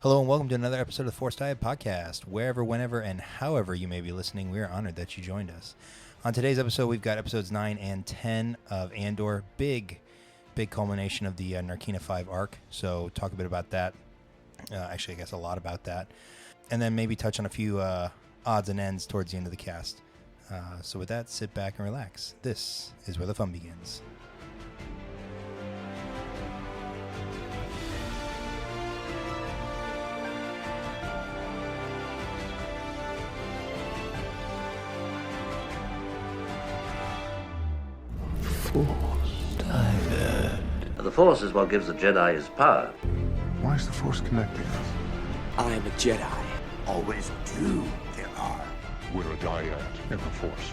Hello and welcome to another episode of the Force Diet Podcast. Wherever, whenever, and however you may be listening, we are honored that you joined us. On today's episode, we've got episodes 9 and 10 of Andor. Big culmination of the Narkina 5 arc. So talk a bit about that. Actually, I guess a lot about that. And then maybe touch on a few odds and ends towards the end of the cast. So with that, sit back and relax. This is where the fun begins. The Force is what gives the Jedi his power. Why is the Force connecting us? I am a Jedi. Always do. There are. We're a dyad in the Force.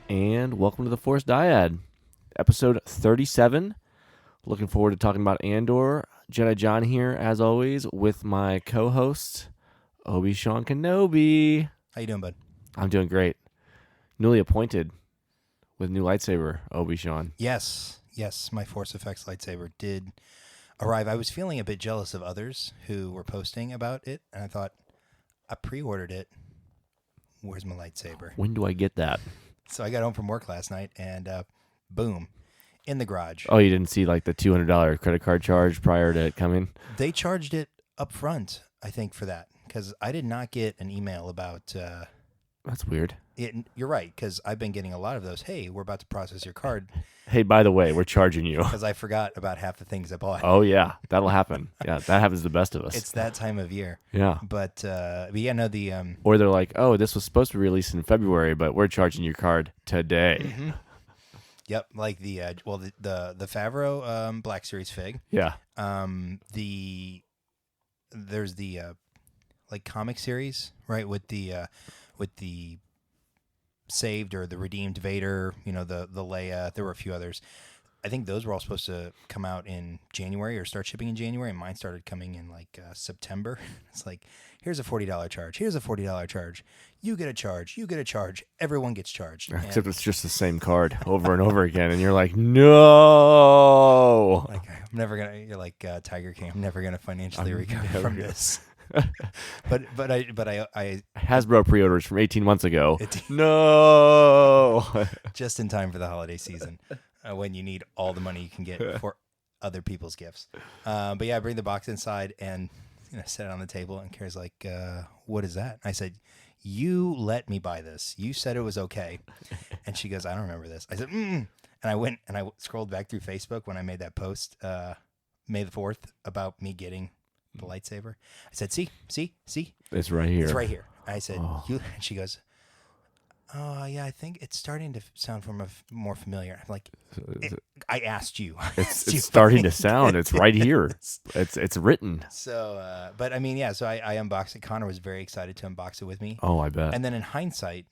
And welcome to the Force Dyad, episode 37. Looking forward to talking about Andor. Jedi John here, as always, with my co-host, Obi-Wan Kenobi. How you doing, bud? I'm doing great. Newly appointed with new lightsaber, Obi-Wan. Yes, my Force Effects lightsaber did arrive. I was feeling a bit jealous of others who were posting about it, and I thought, I pre-ordered it. Where's my lightsaber? When do I get that? So I got home from work last night, and boom, in the garage. Oh, you didn't see like the $200 credit card charge prior to it coming? They charged it up front, I think, for that, because I did not get an email about That's weird. it. You're right, because I've been getting a lot of those. Hey, we're about to process your card, Hey, by the way, we're charging you. because I forgot about half the things I bought. Oh, yeah, that'll happen. Yeah, that happens to the best of us. It's that time of year. Yeah. But yeah, no, the Or they're like, oh, this was supposed to be released in February, but we're charging your card today. Yep, like the the Favreau Black Series fig. Yeah. There's the like comic series, right, with the saved or the redeemed Vader, the Leia. There were a few others. I think those were all supposed to come out in January or start shipping in January, and mine started coming in like September. It's like, here's a $40 charge. Here's a $40 charge. You get a charge. You get a charge. Everyone gets charged. Except it's just the same card over and over again, and you're like, no. Like, I'm never gonna. You're like Tiger King. I'm never gonna financially recover from this. but I Hasbro pre-orders from 18 months ago. It- No. just in time for the holiday season, when you need all the money you can get for other people's gifts. But yeah, I bring the box inside and set it on the table, and Kara's like, "What is that?" I said, "You let me buy this. You said it was okay." And she goes, "I don't remember this." I said, And I went and I scrolled back through Facebook when I made that post, May the 4th, about me getting the lightsaber. I said, see, It's right here. it's right here. I said, you, and she goes, "Oh yeah, I think it's starting to sound more familiar." I'm like, I asked you. It's starting to sound. It's right here. It's written. So, but I mean, yeah. So I unboxed it. Connor was very excited to unbox it with me. Oh, I bet. And then in hindsight,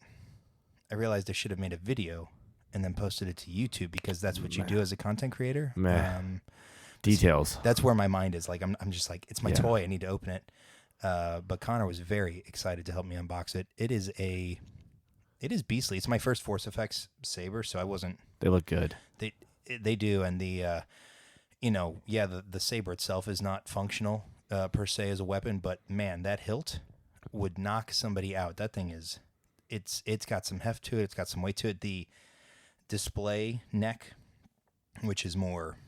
I realized I should have made a video and then posted it to YouTube, because that's what you do as a content creator. Details. That's where my mind is. Like, I'm just like, it's my toy. I need to open it. But Connor was very excited to help me unbox it. It is beastly. It's my first Force Effects saber, so I wasn't. They look good. They do, and the the saber itself is not functional per se as a weapon, but man, that hilt would knock somebody out. That thing is, it's got some heft to it. It's got some weight to it. The display neck, which is more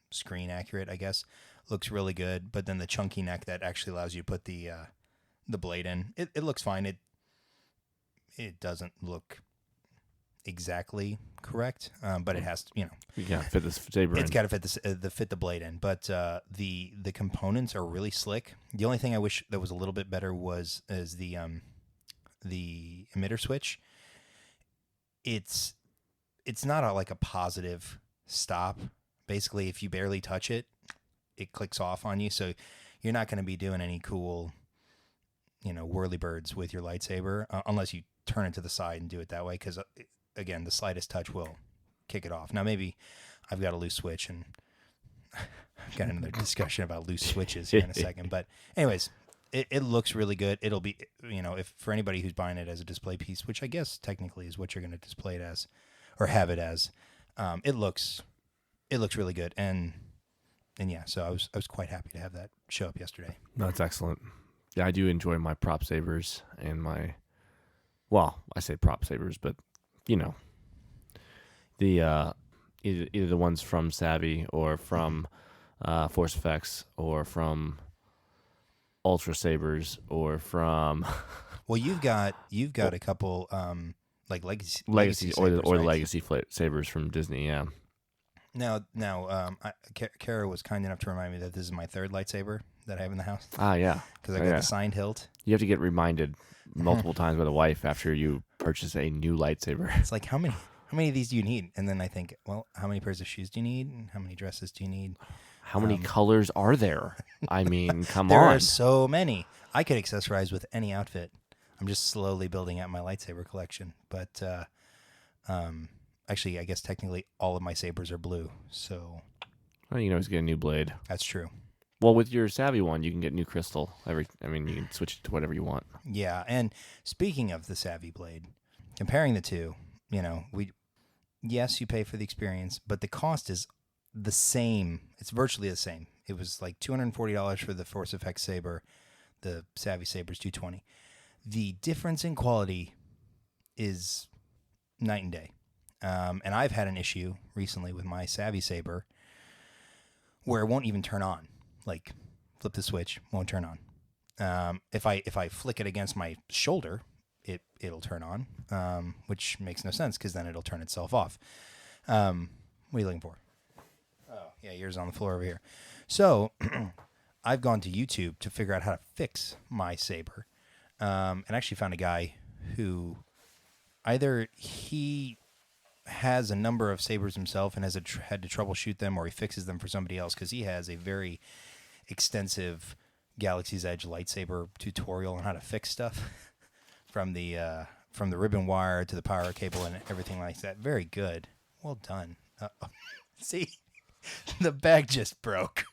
screen accurate, I guess, looks really good. But then the chunky neck that actually allows you to put the blade in, it looks fine. It doesn't look exactly correct, but it has to, You can't fit this saber in. it's got to fit fit the blade in. But the components are really slick. The only thing I wish that was a little bit better is the emitter switch. It's not like a positive stop. Basically, if you barely touch it, it clicks off on you. So you're not going to be doing any cool, whirly birds with your lightsaber unless you turn it to the side and do it that way. Because again, the slightest touch will kick it off. Now, maybe I've got a loose switch, and I've got another discussion about loose switches here in a second. But anyways, it looks really good. It'll be, if for anybody who's buying it as a display piece, which I guess technically is what you're going to display it as, or have it as. It looks really good, and yeah, so I was quite happy to have that show up yesterday. No, that's excellent. Yeah, I do enjoy my prop sabers and my, well, I say prop sabers, but the either the ones from Savvy or from Force Effects or from Ultra Sabers or from Well, you've got a couple like legacy or sabers, the right? legacy sabers from Disney. Yeah. Now, Kara was kind enough to remind me that this is my third lightsaber that I have in the house Ah, yeah. because I got the signed hilt. You have to get reminded multiple times by the wife after you purchase a new lightsaber. It's like, how many of these do you need? And then I think, well, how many pairs of shoes do you need? And how many dresses do you need? How many colors are there? I mean, come There on. are so many. I could accessorize with any outfit. I'm just slowly building out my lightsaber collection. But actually, I guess technically all of my sabers are blue. So Well, you can always get a new blade. that's true. Well, with your Savvy one, you can get new crystal. You can switch it to whatever you want. Yeah. And speaking of the Savvy blade, comparing the two, yes, you pay for the experience, but the cost is the same. It's virtually the same. It was like $240 for the Force Effects saber. The Savvy saber is $220. The difference in quality is night and day. And I've had an issue recently with my Savvy saber where it won't even turn on. Like, flip the switch, won't turn on. If I flick it against my shoulder, it'll turn on, which makes no sense because then it'll turn itself off. What are you looking for? Oh, yeah, yours on the floor over here. So I've gone to YouTube to figure out how to fix my saber, and actually found a guy who either he has a number of sabers himself and has had to troubleshoot them, or he fixes them for somebody else because he has a very extensive Galaxy's Edge lightsaber tutorial on how to fix stuff from the ribbon wire to the power cable and everything like that. Very good. Well done. See, the bag just broke.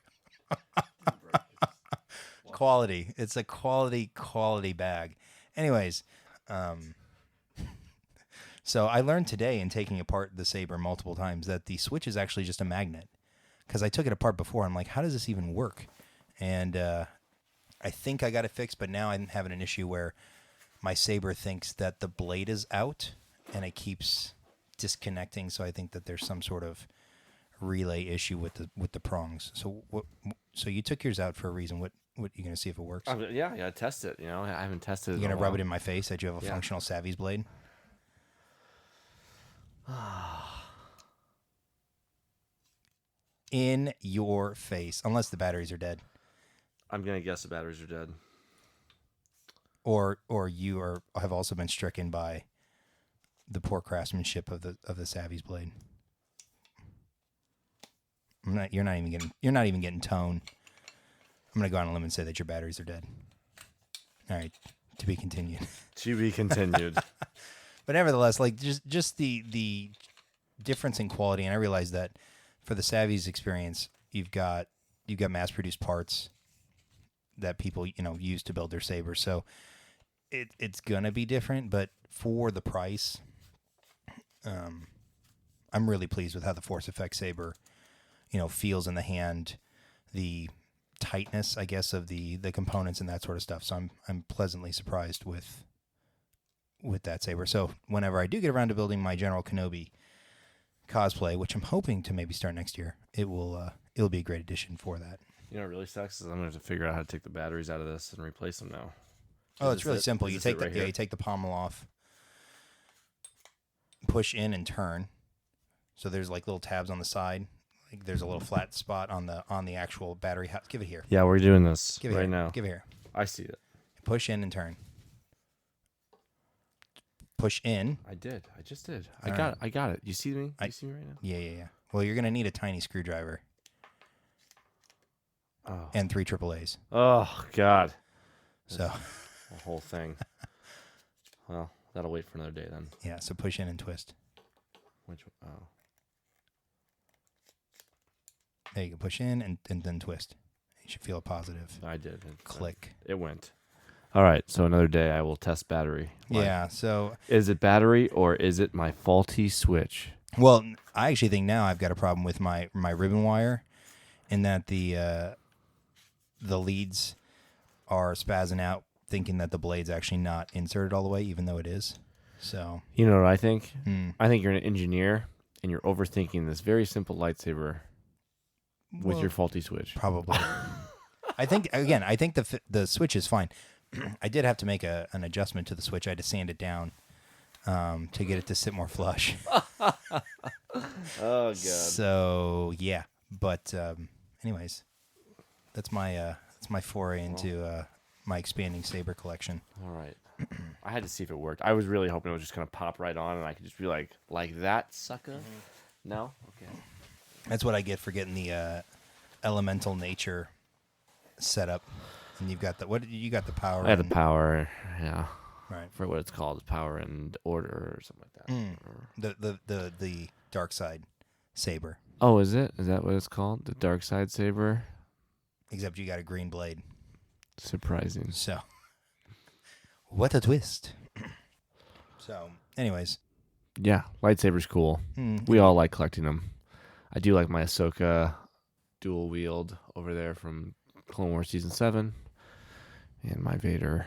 Quality. It's a quality bag. Anyways, so I learned today in taking apart the saber multiple times that the switch is actually just a magnet. Because I took it apart before. I'm like, how does this even work? And I think I got it fixed, but now I'm having an issue where my saber thinks that the blade is out and it keeps disconnecting. So I think that there's some sort of relay issue with the prongs. So you took yours out for a reason. What you gonna see if it works? Yeah, I gotta test it. I haven't tested it. You gonna rub it in my face that you have a functional Savvy's blade? In your face, unless the batteries are dead. I'm gonna guess the batteries are dead. Or you have also been stricken by the poor craftsmanship of the Savvy's blade. You're not even getting tone. I'm gonna go on a limb and say that your batteries are dead. All right, to be continued. To be continued. But nevertheless, like just the difference in quality, and I realize that for the Savvy's experience, you've got mass produced parts that people use to build their sabers, so it's gonna be different. But for the price, I'm really pleased with how the Force Effects saber feels in the hand, the tightness, I guess, of the components and that sort of stuff. So I'm pleasantly surprised with that saber. So whenever I do get around to building my General Kenobi cosplay, which I'm hoping to maybe start next year, it'll be a great addition for that. What really sucks is I'm gonna have to figure out how to take the batteries out of this and replace them now. Oh, it's really simple. You take you take the pommel off, push in and turn. So there's like little tabs on the side. Like there's a little flat spot on the actual battery. Give it here. Yeah, we're doing this Give it right here. now. Give it here. I see it. Push in and turn. Push in. I did. I just did. I got it. You see me? You see me right now? Yeah. Well, you're gonna need a tiny screwdriver. Oh. And 3 AAAs. Oh God. So the whole thing. Well, that'll wait for another day then. Yeah. So push in and twist. Which? Oh. There you go. Push in and then twist. You should feel a positive I did. click. It went. All right, so another day I will test battery. Yeah. So, Is it battery or is it my faulty switch? well, I actually think now I've got a problem with my ribbon wire, in that the leads are spazzing out, thinking that the blade's actually not inserted all the way, even though it is. So, You know what I think? hmm. I think you're an engineer and you're overthinking this very simple lightsaber with Well, your faulty switch. probably. I think the switch is fine. I did have to make an adjustment to the switch. I had to sand it down to get it to sit more flush. Oh, God. So yeah, but anyways, that's my foray into my expanding saber collection. All right. I had to see if it worked. I was really hoping it was just going to pop right on and I could just be like that, sucker? No? Okay. That's what I get for getting the elemental nature setup. And you've got you got the power. I had the and- power, yeah. Right. For what it's called, power and order or something like that. The dark side saber. Oh, is it? Is that what it's called? The dark side saber? Except you got a green blade. Surprising. So, what a twist. So, anyways. Yeah, lightsaber's cool. We all like collecting them. I do like my Ahsoka dual wield over there from Clone Wars Season 7. And my Vader,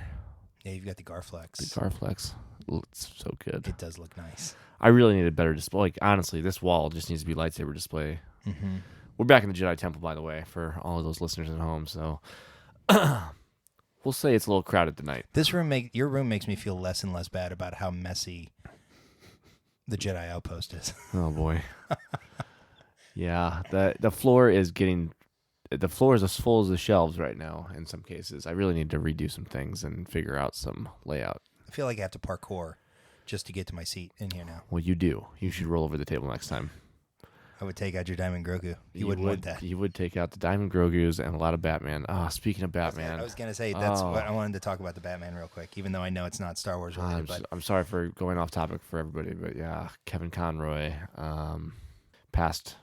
Yeah, you've got the Garflex. the Garflex. Looks so good. It does look nice. I really need a better display. Like, honestly, this wall just needs to be lightsaber display. Mm-hmm. We're back in the Jedi Temple, by the way, for all of those listeners at home. So we'll say it's a little crowded tonight. Your room makes me feel less and less bad about how messy the Jedi Outpost is. Oh boy. Yeah, the floor is as full as the shelves right now in some cases. I really need to redo some things and figure out some layout. I feel like I have to parkour just to get to my seat in here now. Well, you do. You should roll over the table next time. I would take out your Diamond Grogu. You wouldn't want that. You would take out the Diamond Grogus and a lot of Batman. Speaking of Batman. I was going to say, that's what I wanted to talk about, the Batman real quick, even though I know it's not Star Wars related. I'm sorry for going off topic for everybody, but yeah, Kevin Conroy passed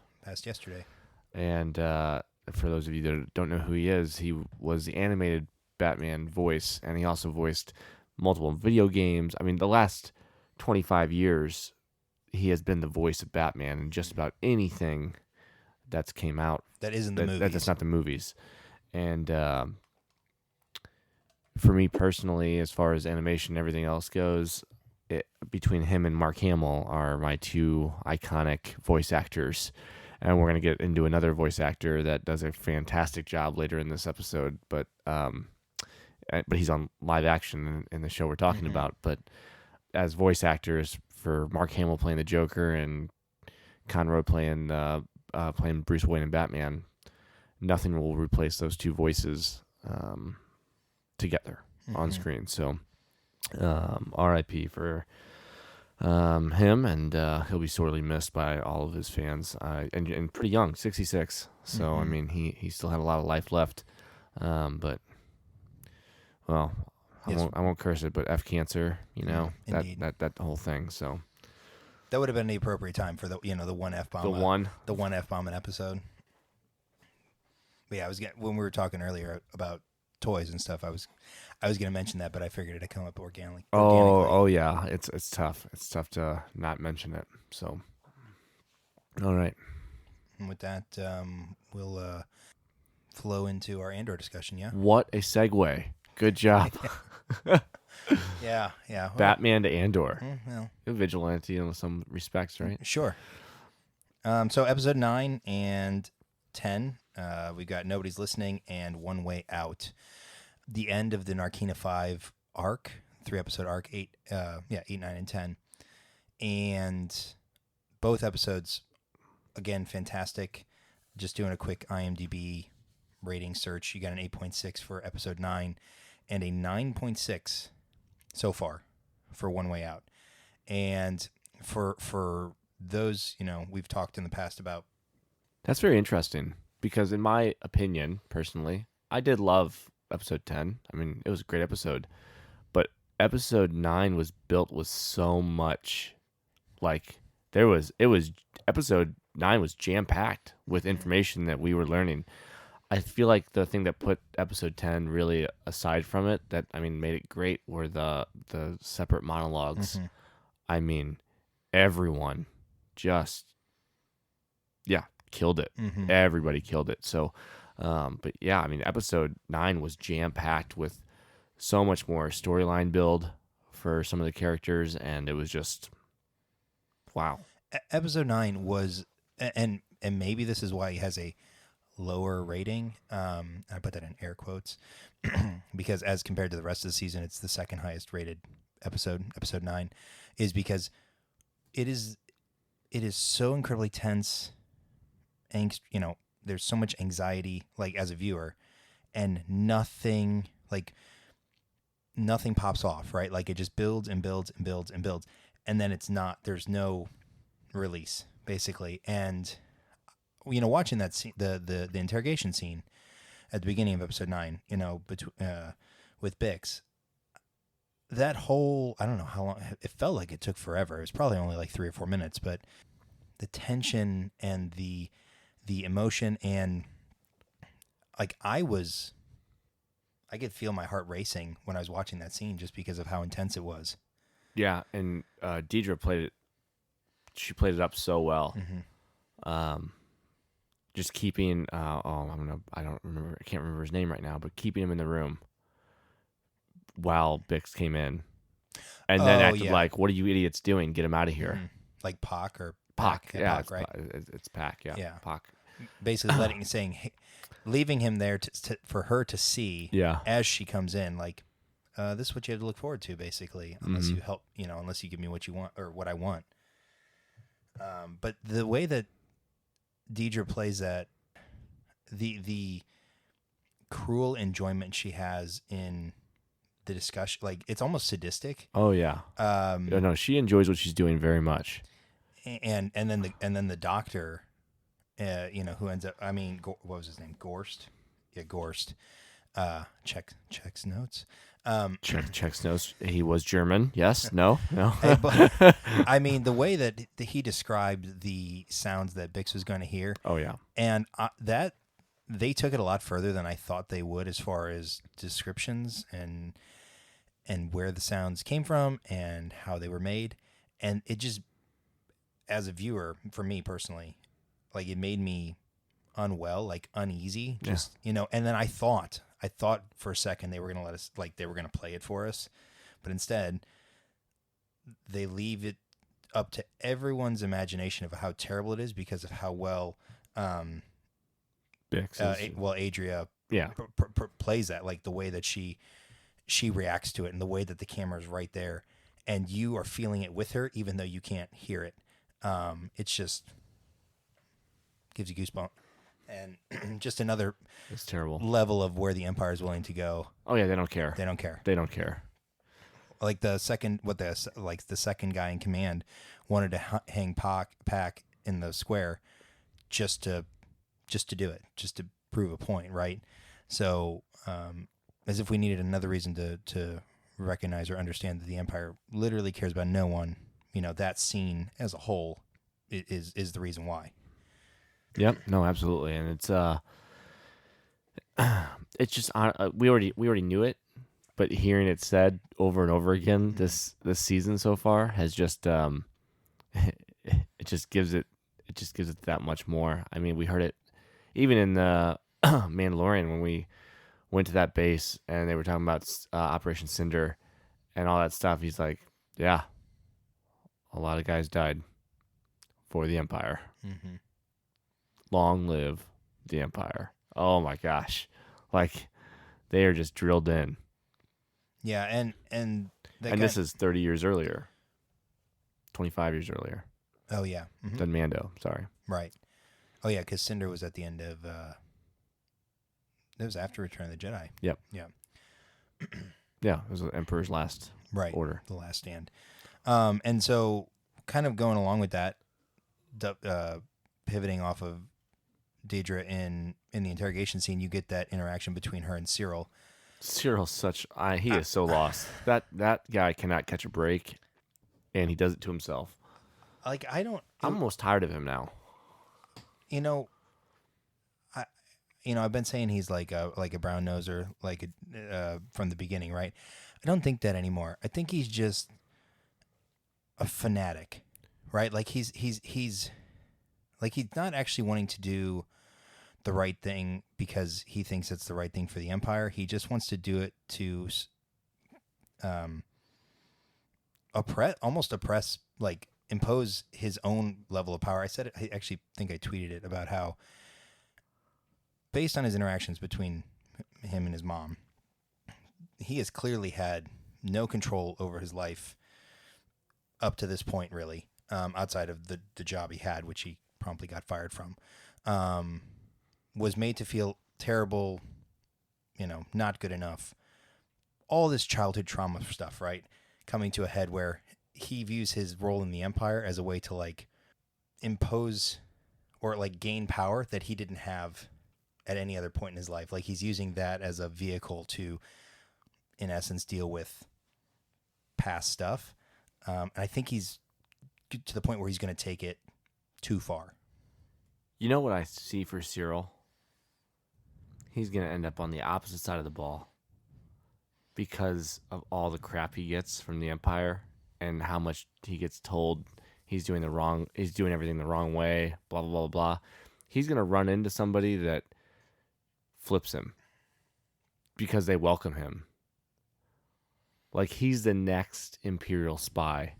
yesterday. And for those of you that don't know who he was the animated Batman voice, and he also voiced multiple video games. I mean, the last 25 years, he has been the voice of Batman in just about anything that's came out. That isn't the movies. That's not the movies. And for me personally, as far as animation and everything else goes, between him and Mark Hamill are my two iconic voice actors. And we're going to get into another voice actor that does a fantastic job later in this episode. But he's on live action in the show we're talking about. But as voice actors, for Mark Hamill playing the Joker and Conroy playing Bruce Wayne and Batman, nothing will replace those two voices together on screen. So R.I.P. for him, and he'll be sorely missed by all of his fans. And pretty young, 66. So I mean, he still had a lot of life left. But well, I won't curse it, but F cancer, that whole thing. So that would have been the appropriate time for the one F bomb. The one F bomb an episode. But yeah, when we were talking earlier about toys and stuff, I was going to mention that, but I figured it'd come up organically. Oh yeah, it's tough. It's tough to not mention it. So, all right. And with that, we'll flow into our Andor discussion. Yeah. What a segue! Good job. Yeah. Well, Batman to Andor. Well, A vigilante in some respects, right? Sure. So episode 9 and 10, we got Nobody's Listening and One Way Out. The end of the Narkina 5 arc, 3-episode arc, 8, 9, and 10. And both episodes, again, fantastic. Just doing a quick IMDb rating search, you got an 8.6 for episode 9 and a 9.6 so far for One Way Out. And for those, we've talked in the past about. That's very interesting because, in my opinion, personally, I did love episode 10. I mean, it was a great episode, but episode 9 was built with so much, episode 9 was jam-packed with information that we were learning. I feel like the thing that put episode 10 really aside from it, that I mean made it great, were the separate monologues. Mm-hmm. I mean, everyone just killed it. Mm-hmm. Everybody killed it. So, but yeah, I mean, episode 9 was jam packed with so much more storyline build for some of the characters, and it was just wow. Episode 9 was, and maybe this is why it has a lower rating. I put that in air quotes because as compared to the rest of the season, it's the second highest rated episode. Episode 9 is because it is so incredibly tense. Angst, there's so much anxiety, like as a viewer, and nothing pops off, right? Like it just builds and builds and builds and builds, and then there's no release, basically. And watching that scene, the interrogation scene at the beginning of episode 9, with Bix, that whole, I don't know how long, it felt like it took forever. It was probably only like 3 or 4 minutes, but the tension and the emotion, and like I could feel my heart racing when I was watching that scene just because of how intense it was. Yeah, and Deidre played it. She played it up so well. Mm-hmm. Just keeping. I don't remember. I can't remember his name right now, but keeping him in the room while Bix came in, and then acted like, "What are you idiots doing? Get him out of here!" Mm-hmm. Like Pac or Pac, yeah, Pac, right? It's Pac, yeah, Pac. Basically, leaving him there for her to see, as she comes in, like, this is what you have to look forward to, basically, unless you help, unless you give me what you want or what I want. But the way that Deidre plays that, the cruel enjoyment she has in the discussion, like it's almost sadistic. Oh yeah. No, she enjoys what she's doing very much. And then the doctor, who ends up, what was his name? Gorst. Yeah, Gorst. Checks notes. Checks notes. He was German. Yes. No. But, the way that he described the sounds that Bix was going to hear. Oh yeah. And that they took it a lot further than I thought they would, as far as descriptions and where the sounds came from and how they were made. And it just, as a viewer, for me personally, like it made me unwell, like uneasy, just, and then I thought for a second they were going to let us, like they were going to play it for us, but instead they leave it up to everyone's imagination of how terrible it is because of how well, Adria plays that, like the way that she reacts to it and the way that the camera is right there and you are feeling it with her, even though you can't hear it. It's just gives you goosebumps, and just another it's terrible level of where the Empire is willing to go. Oh yeah, they don't care. They don't care. They don't care. Like the second guy in command wanted to hang Pac in the square just to do it, just to prove a point, right? So, as if we needed another reason to recognize or understand that the Empire literally cares about no one. That scene as a whole is the reason why. Yep. No, absolutely. And it's just we already knew it, but hearing it said over and over again this season so far has just it just gives it that much more. I mean, we heard it even in the Mandalorian when we went to that base and they were talking about Operation Cinder and all that stuff. He's like, yeah, a lot of guys died for the Empire. Mm-hmm. Long live the Empire. Oh my gosh. Like they are just drilled in. Yeah, and this is 30 years earlier. 25 years earlier. Oh yeah. Mm-hmm. Than Mando, sorry. Right. Oh yeah, cuz Cinder was at the end of it was after Return of the Jedi. Yep. Yeah. Yeah, it was the Emperor's last order. The last stand. And so kind of going along with that, pivoting off of Deidre in the interrogation scene, you get that interaction between her and Cyril. Cyril's he is so lost. That guy cannot catch a break, and he does it to himself. Like I'm almost tired of him now. I've been saying he's like a brown noser, from the beginning, right? I don't think that anymore. I think he's just a fanatic, right? Like he's not actually wanting to do the right thing because he thinks it's the right thing for the Empire. He just wants to do it to oppress, like impose his own level of power. I said it, I actually think I tweeted it about how, based on his interactions between him and his mom, he has clearly had no control over his life up to this point, really, outside of the job he had, which he promptly got fired from. Was made to feel terrible, not good enough. All this childhood trauma stuff, right? Coming to a head where he views his role in the Empire as a way to like impose or like gain power that he didn't have at any other point in his life. Like he's using that as a vehicle to, in essence, deal with past stuff. I think he's to the point where he's going to take it too far. You know what I see for Cyril? He's going to end up on the opposite side of the ball because of all the crap he gets from the Empire and how much he gets told he's doing everything the wrong way, blah, blah, blah, blah. He's going to run into somebody that flips him because they welcome him. Like he's the next Imperial spy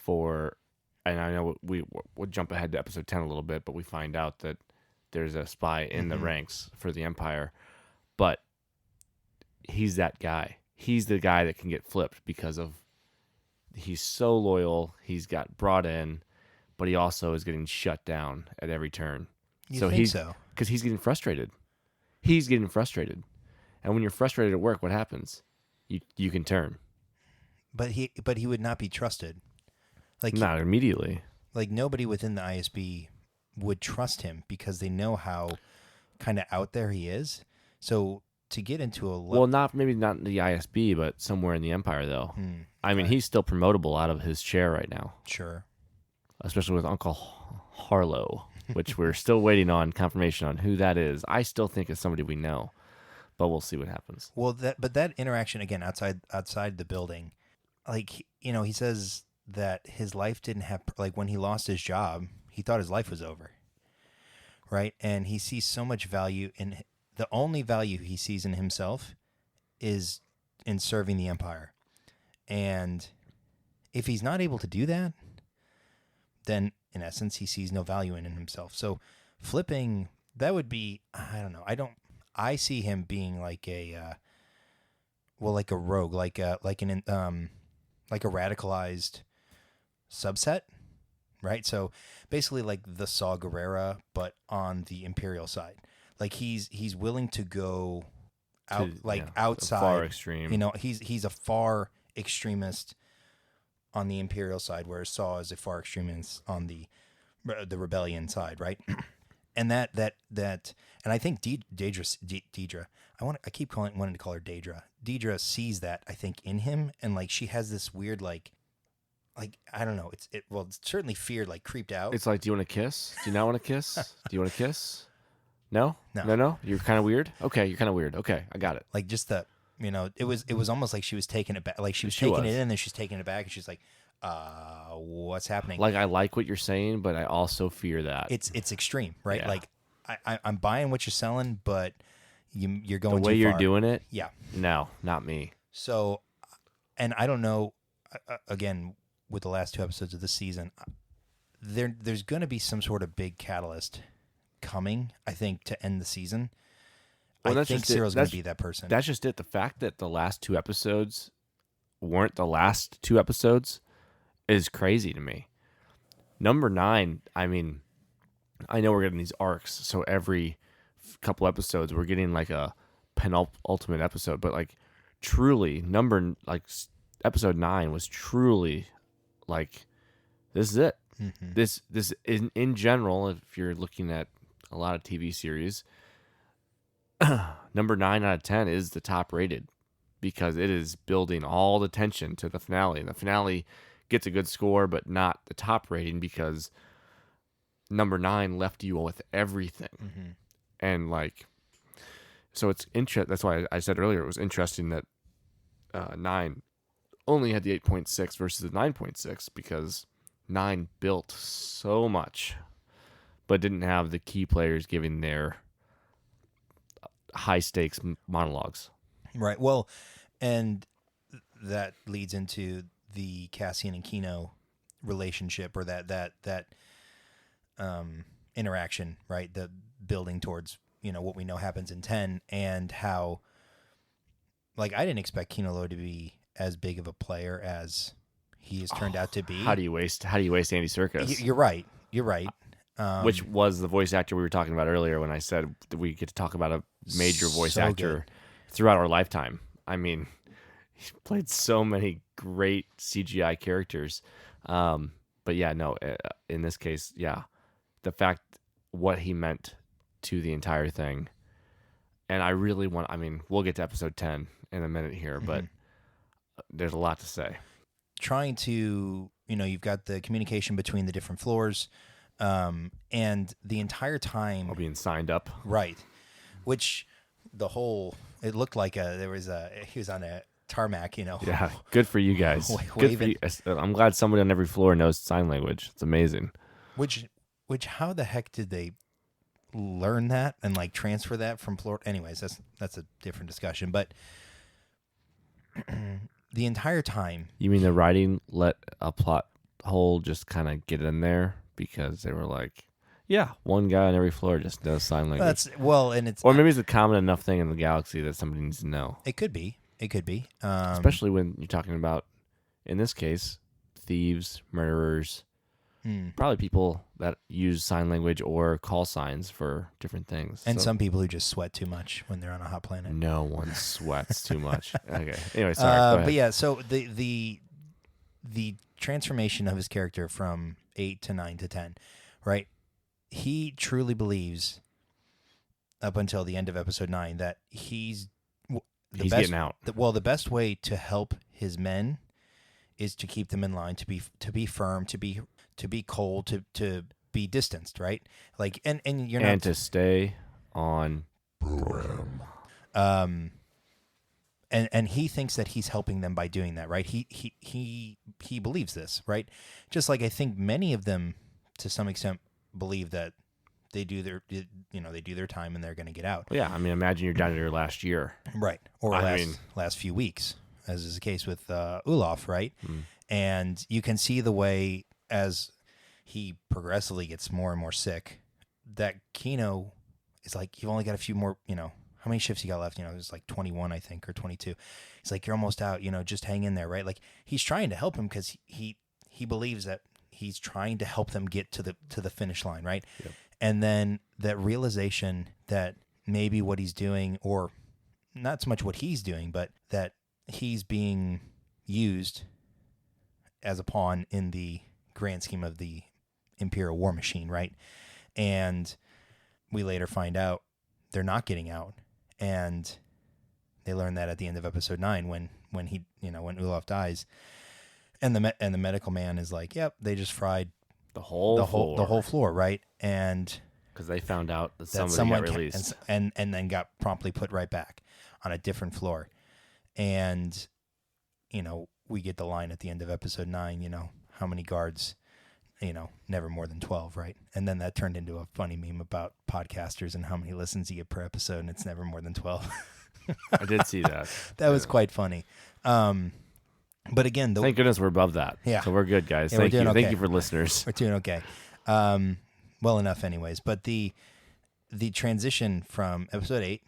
and I know we'll jump ahead to episode 10 a little bit, but we find out that there's a spy in the ranks for the Empire, but he's that guy. He's the guy that can get flipped because he's so loyal. He's got brought in, but he also is getting shut down at every turn. Because he's getting frustrated. He's getting frustrated. And when you're frustrated at work, what happens? You can turn. But he would not be trusted. Like not immediately. Like nobody within the ISB would trust him because they know how kind of out there he is. So to get into maybe not the ISB, but somewhere in the Empire though. I mean, he's still promotable out of his chair right now. Sure. Especially with Uncle Harlow, which we're still waiting on confirmation on who that is. I still think it's somebody we know, but we'll see what happens. Well, that interaction again outside the building, like he says that his life didn't have, like when he lost his job, he thought his life was over, right? And he sees so much value in the only value he sees in himself is in serving the Empire, and if he's not able to do that, then in essence he sees no value in himself. So flipping, that would be, I don't know. I see him being like a rogue, like a radicalized subset, right? So basically like the Saw Gerrera, but on the Imperial side. Like he's willing to go out, outside, far extreme. He's a far extremist on the Imperial side, whereas Saw is a far extremist on the rebellion side, right? And that, and I think Deidre, I keep wanting to call her Deidre. Deidre sees that, I think, in him, and like she has this weird like I don't know. It's certainly fear, like creeped out. It's like, do you want to kiss? Do you not want to kiss? Do you want to kiss? No. No. You're kind of weird. Okay, you're kind of weird. Okay, I got it. Like just the, it was almost like she was taking it back. Like she was taking it in, and then she's taking it back, and she's like, what's happening? Like I like what you're saying, but I also fear that it's extreme, right? Yeah. Like I'm buying what you're selling, but you're going the way too you're far. doing it. Yeah. No, not me. So, and I don't know. Again, with the last 2 episodes of this season, there's going to be some sort of big catalyst coming, I think, to end the season. Well, I think Cyril's going to be that person. That's just it. The fact that the last 2 episodes weren't the last 2 episodes is crazy to me. Number 9, I mean, I know we're getting these arcs, so every couple episodes we're getting like a penultimate episode, but like truly episode 9 was truly like, this is it. Mm-hmm. This in general, if you're looking at a lot of TV series, number 9 out of 10 is the top rated because it is building all the tension to the finale. And the finale gets a good score, but not the top rating because number 9 left you with everything. Mm-hmm. And like, so it's that's why I said earlier it was interesting that 9 only had the 8.6 versus the 9.6, because 9 built so much, but didn't have the key players giving their high stakes monologues. Right. Well, and that leads into the Cassian and Kino relationship, or that interaction, right? The building towards, what we know happens in 10, and how, like, I didn't expect Kino to be as big of a player as he has turned out to be. How do you waste Andy Serkis? You're right. You're right. Which was the voice actor we were talking about earlier when I said that we get to talk about a major voice actor throughout our lifetime. I mean, he played so many great CGI characters. But yeah, no, in this case, yeah, the fact what he meant to the entire thing. And I really we'll get to episode 10 in a minute here, but there's a lot to say. Trying to, you've got the communication between the different floors, and the entire time All being signed up. Right. Which it looked like he was on a tarmac, Yeah, good for you guys. Good for you. I'm glad somebody on every floor knows sign language. It's amazing. Which how the heck did they learn that and like transfer that from floor? Anyways, that's a different discussion. But the entire time, you mean the writing let a plot hole just kind of get in there because they were like, yeah, one guy on every floor just does sign language. or maybe it's a common enough thing in the galaxy that somebody needs to know. It could be. Especially when you're talking about, in this case, thieves, murderers, probably people that use sign language or call signs for different things. And some people who just sweat too much when they're on a hot planet. No one sweats too much. Okay. Anyway, sorry. Go ahead. But yeah, so the transformation of his character from 8 to 9 to 10, right? He truly believes, up until the end of episode 9, that he's getting out. The best way to help his men is to keep them in line, to be firm, to be cold, to be distanced, right? Like, and you're not, and to stay on program. And he thinks that he's helping them by doing that, right? He believes this, right? Just like I think many of them, to some extent, believe that they do their time and they're going to get out. Well, yeah, imagine you're down to your last year, right? Or last few weeks, as is the case with Olaf, right? And you can see the way as he progressively gets more and more sick, that Kino is like, you've only got a few more, how many shifts you got left? It was like 21, I think, or 22. He's like, you're almost out, just hang in there, right? Like, he's trying to help him because he believes that he's trying to help them get to the finish line, right? Yep. And then that realization that maybe what he's doing, or not so much what he's doing, but that he's being used as a pawn in the grand scheme of the Imperial war machine, right? And we later find out they're not getting out, and they learn that at the end of episode 9 when when Olaf dies, and the medical man is like, "Yep, they just fried the whole floor, right?" And because they found out that someone got released, and then got promptly put right back on a different floor, and we get the line at the end of episode 9, how many guards, never more than 12, right? And then that turned into a funny meme about podcasters and how many listens you get per episode, and it's never more than 12. I did see that. That was quite funny. But again, thank goodness we're above that. Yeah. So we're good, guys. Yeah, Thank you. okay. Thank you for listeners. We're doing okay. Well enough anyways. But the transition from episode 8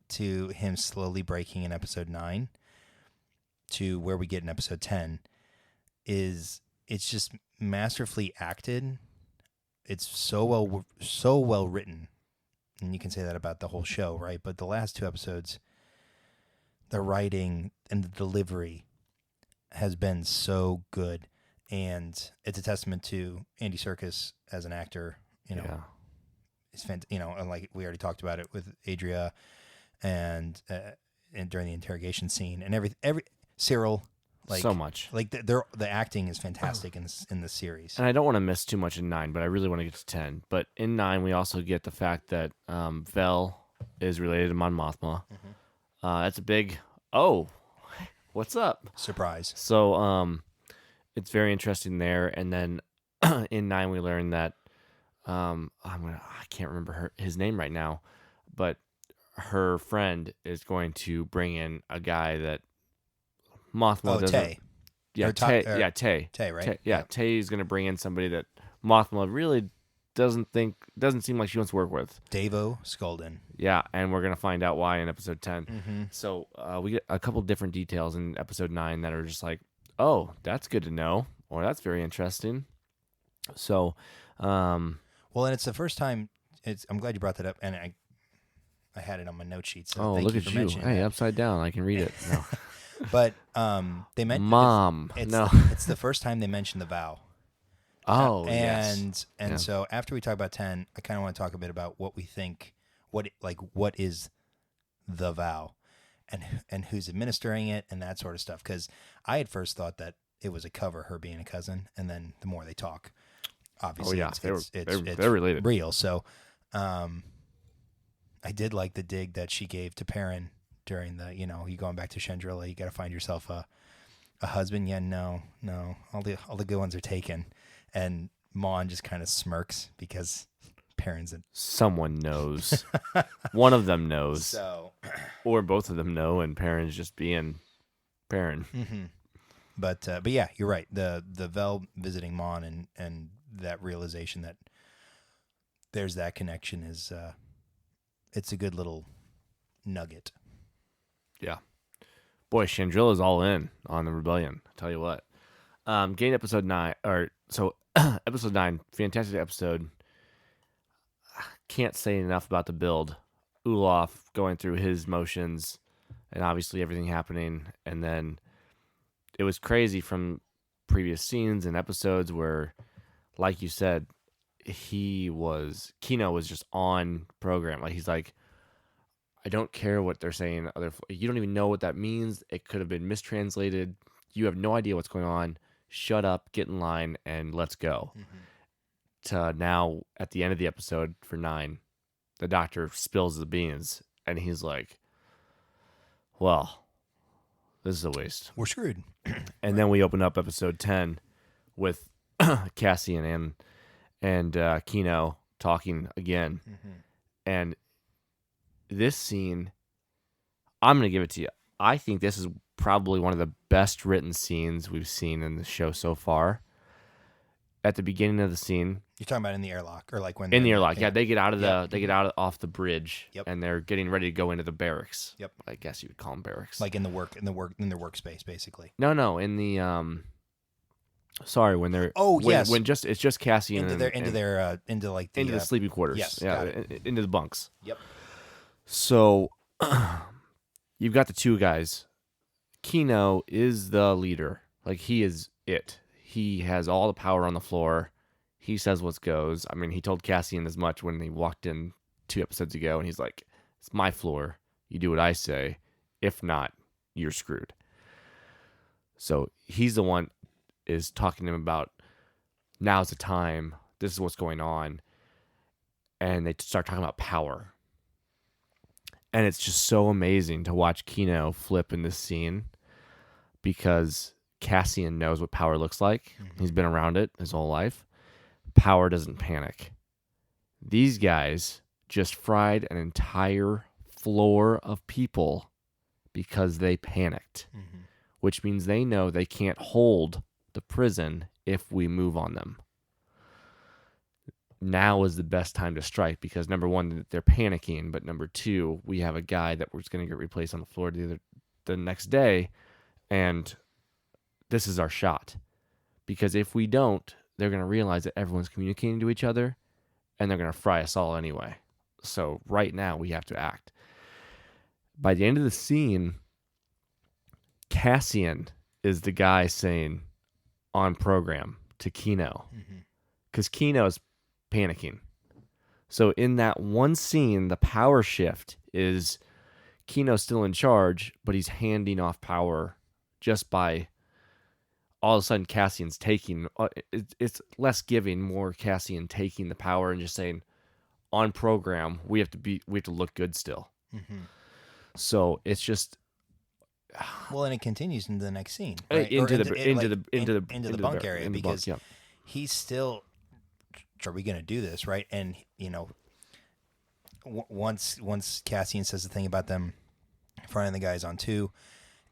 to him slowly breaking in episode 9 to where we get in episode 10 it's just masterfully acted. It's so well written. And you can say that about the whole show, right? But the last 2 episodes, the writing and the delivery has been so good, and it's a testament to Andy Serkis as an actor. It's and like we already talked about it with Adria, and during the interrogation scene, and every Cyril, Like so much. Like the acting is fantastic in the series. And I don't want to miss too much in 9, but I really want to get to 10. But in 9, we also get the fact that Vel is related to Mon Mothma. That's a big, what's up? Surprise. So it's very interesting there. And then in 9, we learn that I can't remember his name right now, but her friend is going to bring in a guy that Mothma doesn't. Tay. Yeah, Tay. Tay, right? Tay, yeah, Tay is going to bring in somebody that Mothma really doesn't seem like she wants to work with. Davo Skulden. Yeah, and we're going to find out why in episode 10. So we get a couple different details in episode 9 that are just like, oh, that's good to know, or that's very interesting. So, well, and it's the first time. I'm glad you brought that up, and I had it on my note sheet. So thank look you at for you! mentioning Hey, that. upside down, I can read it. No. But they mentioned Mom. No. It's the first time they mentioned the vow. Oh, and yes. So after we talk about 10, I kind of want to talk a bit about what we think, what is the vow, and who's administering it and that sort of stuff. Because I had first thought that it was a cover, her being a cousin, and then the more they talk, obviously, they're related, real. So, I did like the dig that she gave to Perrin during the, you going back to Chandrila, you got to find yourself a husband. Yeah, no, all the good ones are taken. And Mon just kind of smirks because Perrin's someone knows. One of them knows. So, or both of them know, and Perrin's just being Perrin. Mm-hmm. But yeah, you're right. The Vel visiting Mon and that realization that there's that connection is it's a good little nugget. Yeah. Boy, Chandrilla's all in on the rebellion. I'll tell you what. Getting episode 9, episode 9, fantastic episode. Can't say enough about the build. Ulaf going through his motions and obviously everything happening. And then it was crazy from previous scenes and episodes where, like you said, Kino was just on program. Like, he's like, I don't care what they're saying. You don't even know what that means. It could have been mistranslated. You have no idea what's going on. Shut up, get in line, and let's go. To now, at the end of the episode for 9, the doctor spills the beans, and he's like, well, this is a waste. We're screwed. And then we open up episode 10 with Cassian and Kino talking again. And this scene, I'm going to give it to you. I think this is probably one of the best written scenes we've seen in the show so far. At the beginning of the scene, You're talking about in the airlock, or like when in the airlock, yeah, they get out of they get off the bridge, Yep. and they're getting ready to go into the barracks. Yep. I guess you would call them barracks. like in their workspace, basically. No, in the sorry, when they're yes, when it's just Cassian into the sleeping quarters. Yes, yeah, got it. into the bunks. Yep. So you've got the two guys. Kino is the leader. Like, he is it. He has all the power on the floor. He says what goes. I mean, he told Cassian as much when he walked in 2 episodes ago, and he's like, it's my floor. You do what I say. If not, you're screwed. So he's the one is talking to him about, now's the time. This is what's going on. And they start talking about power. And it's just so amazing to watch Kino flip in this scene because Cassian knows what power looks like. He's been around it his whole life. Power doesn't panic. These guys just fried an entire floor of people because they panicked, which means they know they can't hold the prison if we move on them. Now is the best time to strike because, number one, they're panicking, but number two, we have a guy that was going to get replaced on the floor the next day, and this is our shot. Because if we don't, they're going to realize that everyone's communicating to each other, and they're going to fry us all anyway. So right now, we have to act. By the end of the scene, Cassian is the guy saying on program to Kino. Because Kino's panicking. So in that one scene, the power shift is Kino's still in charge, but he's handing off power just by all of a sudden Cassian's taking. It's less giving, more Cassian taking the power and just saying, on program, we have to look good still. Mm-hmm. So it's just. Well, and it continues into the next scene, right? Into the bunk area, because yeah. he's still. Are we going to do this, right? And once Cassian says the thing about them finding the guys on 2,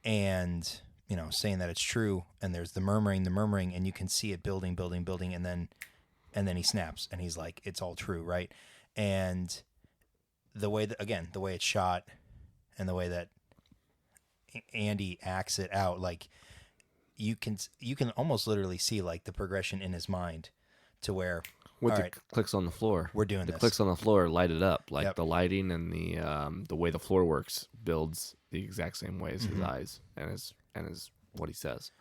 and saying that it's true, and there's the murmuring, and you can see it building, and then he snaps, and he's like, it's all true, right? And the way it's shot, and the way that Andy acts it out, like you can almost literally see like the progression in his mind to where with all the right, clicks on the floor, we're doing the this. clicks on the floor light it up, like Yep. the lighting and the way the floor works builds the exact same way as his eyes and his what he says.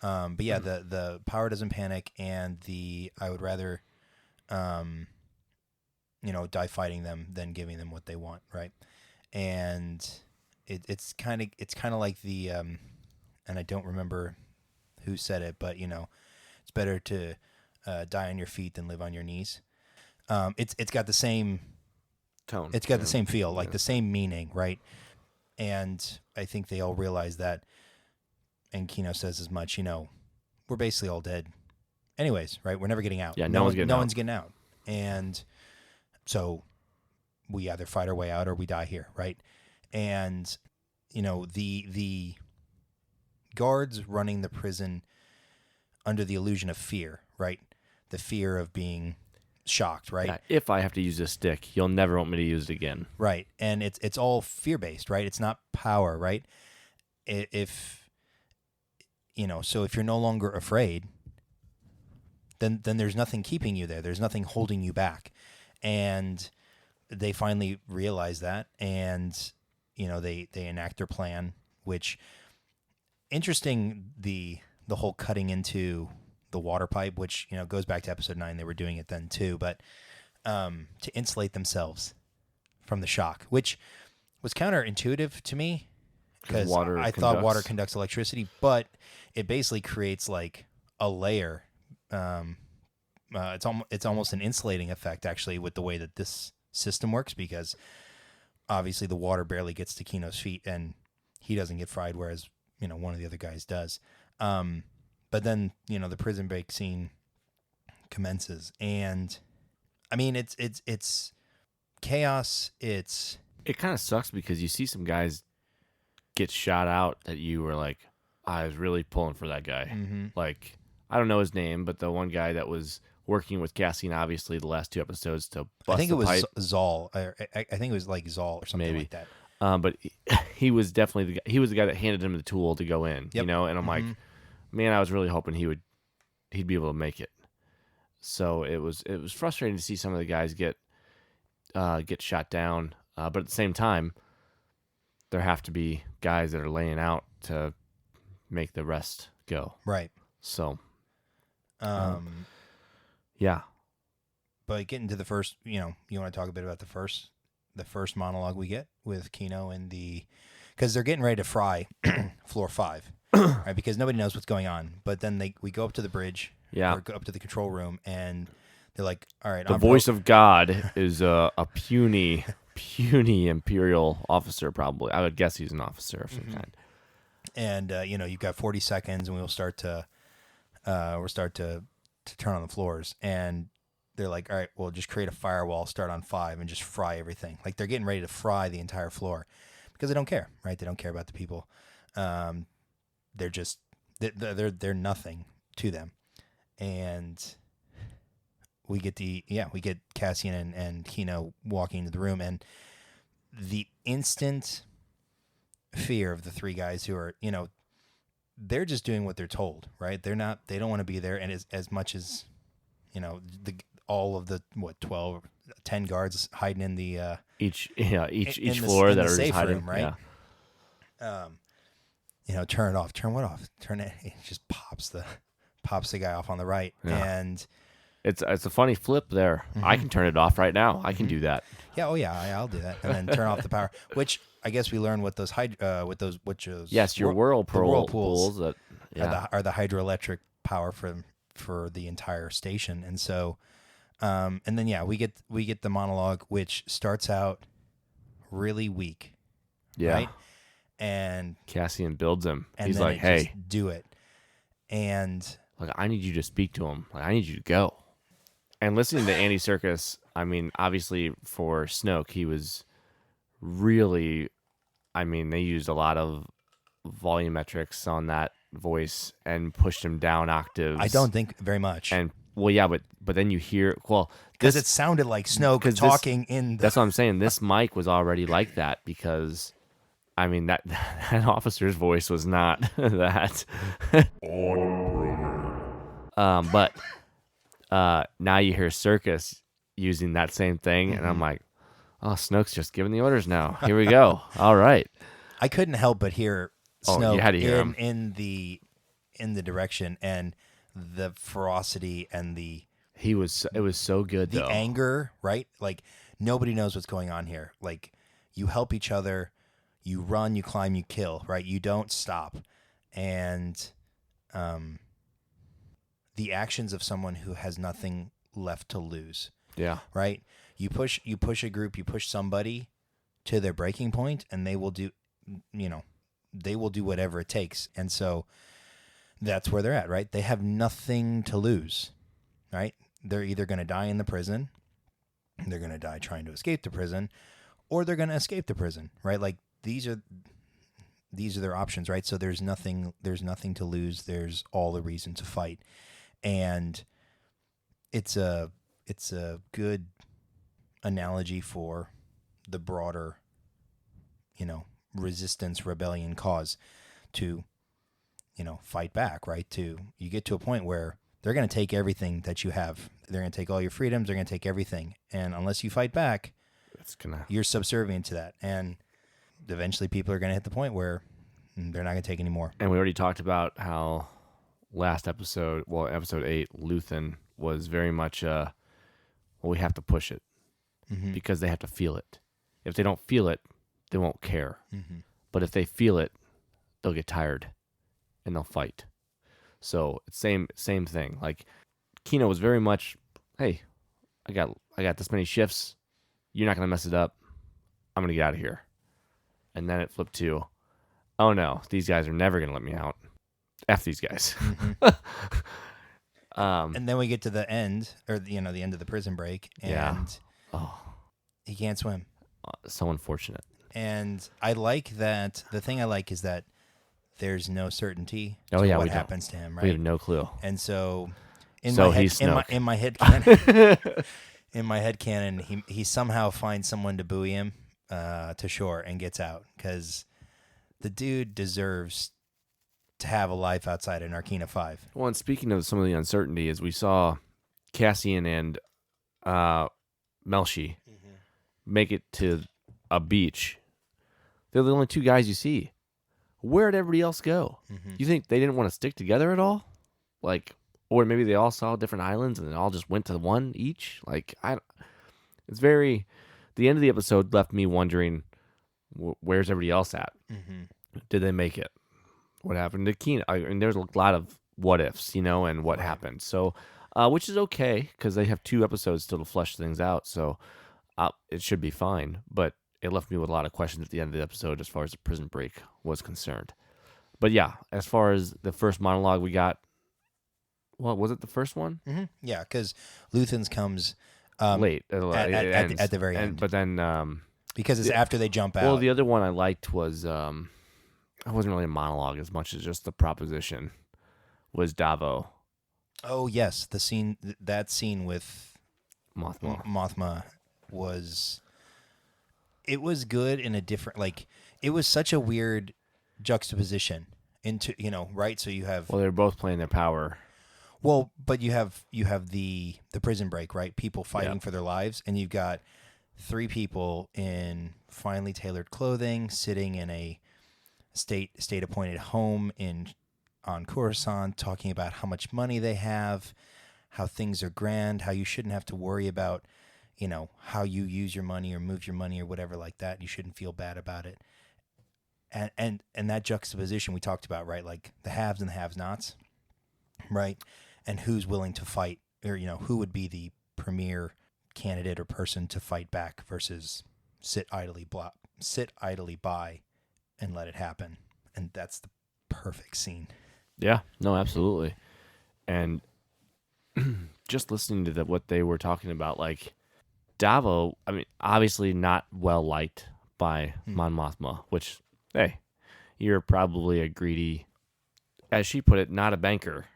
But yeah, the power doesn't panic, and I would rather die fighting them than giving them what they want, right? And it's kind of like the and I don't remember who said it, but it's better to die on your feet than live on your knees. It's got the same Tone. It's got the same feel, like the same meaning, right? And I think they all realize that, and Kino says as much. We're basically all dead, anyways, right? We're never getting out. Yeah, no one's getting out, and so we either fight our way out or we die here, right? And the guards running the prison under the illusion of fear, right? The fear of being shocked, right? Yeah, if I have to use this stick, you'll never want me to use it again. Right. And it's all fear-based, right? It's not power, right? If so if you're no longer afraid, then there's nothing keeping you there. There's nothing holding you back. And they finally realize that, and they enact their plan, which interesting, the whole cutting into the water pipe, which goes back to episode 9. They were doing it then too, but to insulate themselves from the shock, which was counterintuitive to me, because I thought water conducts electricity, but it basically creates like a layer. It's almost an insulating effect, actually, with the way that this system works, because obviously the water barely gets to Kino's feet and he doesn't get fried, whereas one of the other guys does. But then the prison break scene commences, and I mean it's chaos. It kind of sucks because you see some guys get shot out that you were like, I was really pulling for that guy. Mm-hmm. Like, I don't know his name, but the one guy that was working with Cassian, obviously, the last 2 episodes to bust I think it was pipe. Zoll. I think it was like Zoll or something like that. But he was definitely the guy. He was the guy that handed him the tool to go in. Yep. And I'm like, man, I was really hoping he'd be able to make it. So it was frustrating to see some of the guys get shot down. But at the same time, there have to be guys that are laying out to make the rest go. Right. So, yeah. But getting to the first, you want to talk a bit about the first monologue we get with Kino and because they're getting ready to fry floor 5, right? Because nobody knows what's going on. But then we go up to the bridge, or go up to the control room, and they're like, all right. The voice of God is a puny Imperial officer, probably. I would guess he's an officer of some kind. And, you've got 40 seconds, and we'll start to turn on the floors. And they're like, all right, well, just create a firewall, start on 5, and just fry everything. Like, they're getting ready to fry the entire floor because they don't care, right? They don't care about the people. They're just, they're nothing to them. And we get Cassian and Kino walking into the room, and the instant fear of the 3 guys who are, they're just doing what they're told, right? They don't want to be there. And as much as, all of the 10 guards hiding in the each floor that are just hiding, room, right? Yeah. Turn it off. Turn what off? Turn it. It just pops the guy off on the right, and it's a funny flip there. I can turn it off right now. I can do that. Yeah. Oh yeah. I'll do that, and then turn off the power. Which I guess we learned what those yes, your whirlpools that are the hydroelectric power for the entire station. And so, and then we get the monologue, which starts out really weak, Yeah. right? And Cassian builds him. and He's then like, it hey, just do it. And like, I need you to speak to him. Like, I need you to go. And listening to Andy Serkis, I mean, obviously for Snoke, he was really, I mean, they used a lot of volumetrics on that voice and pushed him down octaves. I don't think very much. And well, yeah, but then you hear, well, because it sounded like Snoke talking in the... That's what I'm saying. This mic was already like that because, I mean, that officer's voice was not that. But now you hear Serkis using that same thing, and I'm like, oh, Snoke's just giving the orders now. Here we go. All right. I couldn't help but hear Snoke you had to hear him. in the direction and the ferocity and it was so good, the though. anger, right? Like, nobody knows what's going on here. Like, you help each other, you run, you climb, you kill, right? You don't stop. And the actions of someone who has nothing left to lose. Yeah. Right? You push a group, you push somebody to their breaking point, and they will do whatever it takes. And so that's where they're at, right? They have nothing to lose, right? They're either going to die in the prison, they're going to die trying to escape the prison, or they're going to escape the prison, right? Like, these are their options, right? So there's nothing to lose. There's all the reason to fight. And it's a good analogy for the broader, resistance, rebellion cause to, fight back, right? You get to a point where they're going to take everything that you have. They're going to take all your freedoms. They're going to take everything. And unless you fight back, you're subservient to that. And eventually people are going to hit the point where they're not going to take any more. And we already talked about how episode 8, Luthen was very much, we have to push it because they have to feel it. If they don't feel it, they won't care. But if they feel it, they'll get tired and they'll fight. So it's same thing. Like, Kino was very much, hey, I got this many shifts. You're not gonna mess it up. I'm gonna get out of here. And then it flipped to, oh no, these guys are never gonna let me out. F these guys. And then we get to the end, or the end of the prison break, and he can't swim. So unfortunate. And I like that. The thing I like is that there's no certainty to what happens to him, right? We have no clue. And so in my head canon, he somehow finds someone to buoy him to shore and gets out, because the dude deserves to have a life outside of Narkina 5. Well, and speaking of some of the uncertainty, as we saw Cassian and Melshi make it to a beach, they're the only two guys you see. Where'd everybody else go? You think they didn't want to stick together at all? Like, or maybe they all saw different islands and they all just went to one each? Like, it's very... The end of the episode left me wondering, where's everybody else at? Did they make it? What happened to Keenan? I mean, there's a lot of what ifs, and what happened. So, which is okay, because they have 2 episodes still to flesh things out. So, it should be fine. But it left me with a lot of questions at the end of the episode as far as the prison break was concerned. But yeah, as far as the first monologue we got, what was it, the first one? Yeah, because Luthen's comes late at the very end. But then because it's after they jump out. Well, the other one I liked was it wasn't really a monologue as much as just the proposition, was Davo. Oh yes, that scene with Mothma was good in a different, like, it was such a weird juxtaposition into, right? So you have, well, they're both playing their power. Well, but you have the prison break, right? People fighting for their lives, and you've got 3 people in finely tailored clothing sitting in a state appointed home on Coruscant, talking about how much money they have, how things are grand, how you shouldn't have to worry about, how you use your money or move your money or whatever like that. You shouldn't feel bad about it. and that juxtaposition we talked about, right? Like the haves and the have-nots, right? And who's willing to fight, or who would be the premier candidate or person to fight back versus sit idly by and let it happen. And that's the perfect scene. Yeah, no, absolutely. And just listening to what they were talking about, like Davo, I mean, obviously not well liked by Mon Mothma, which, hey, you're probably a greedy, as she put it, not a banker.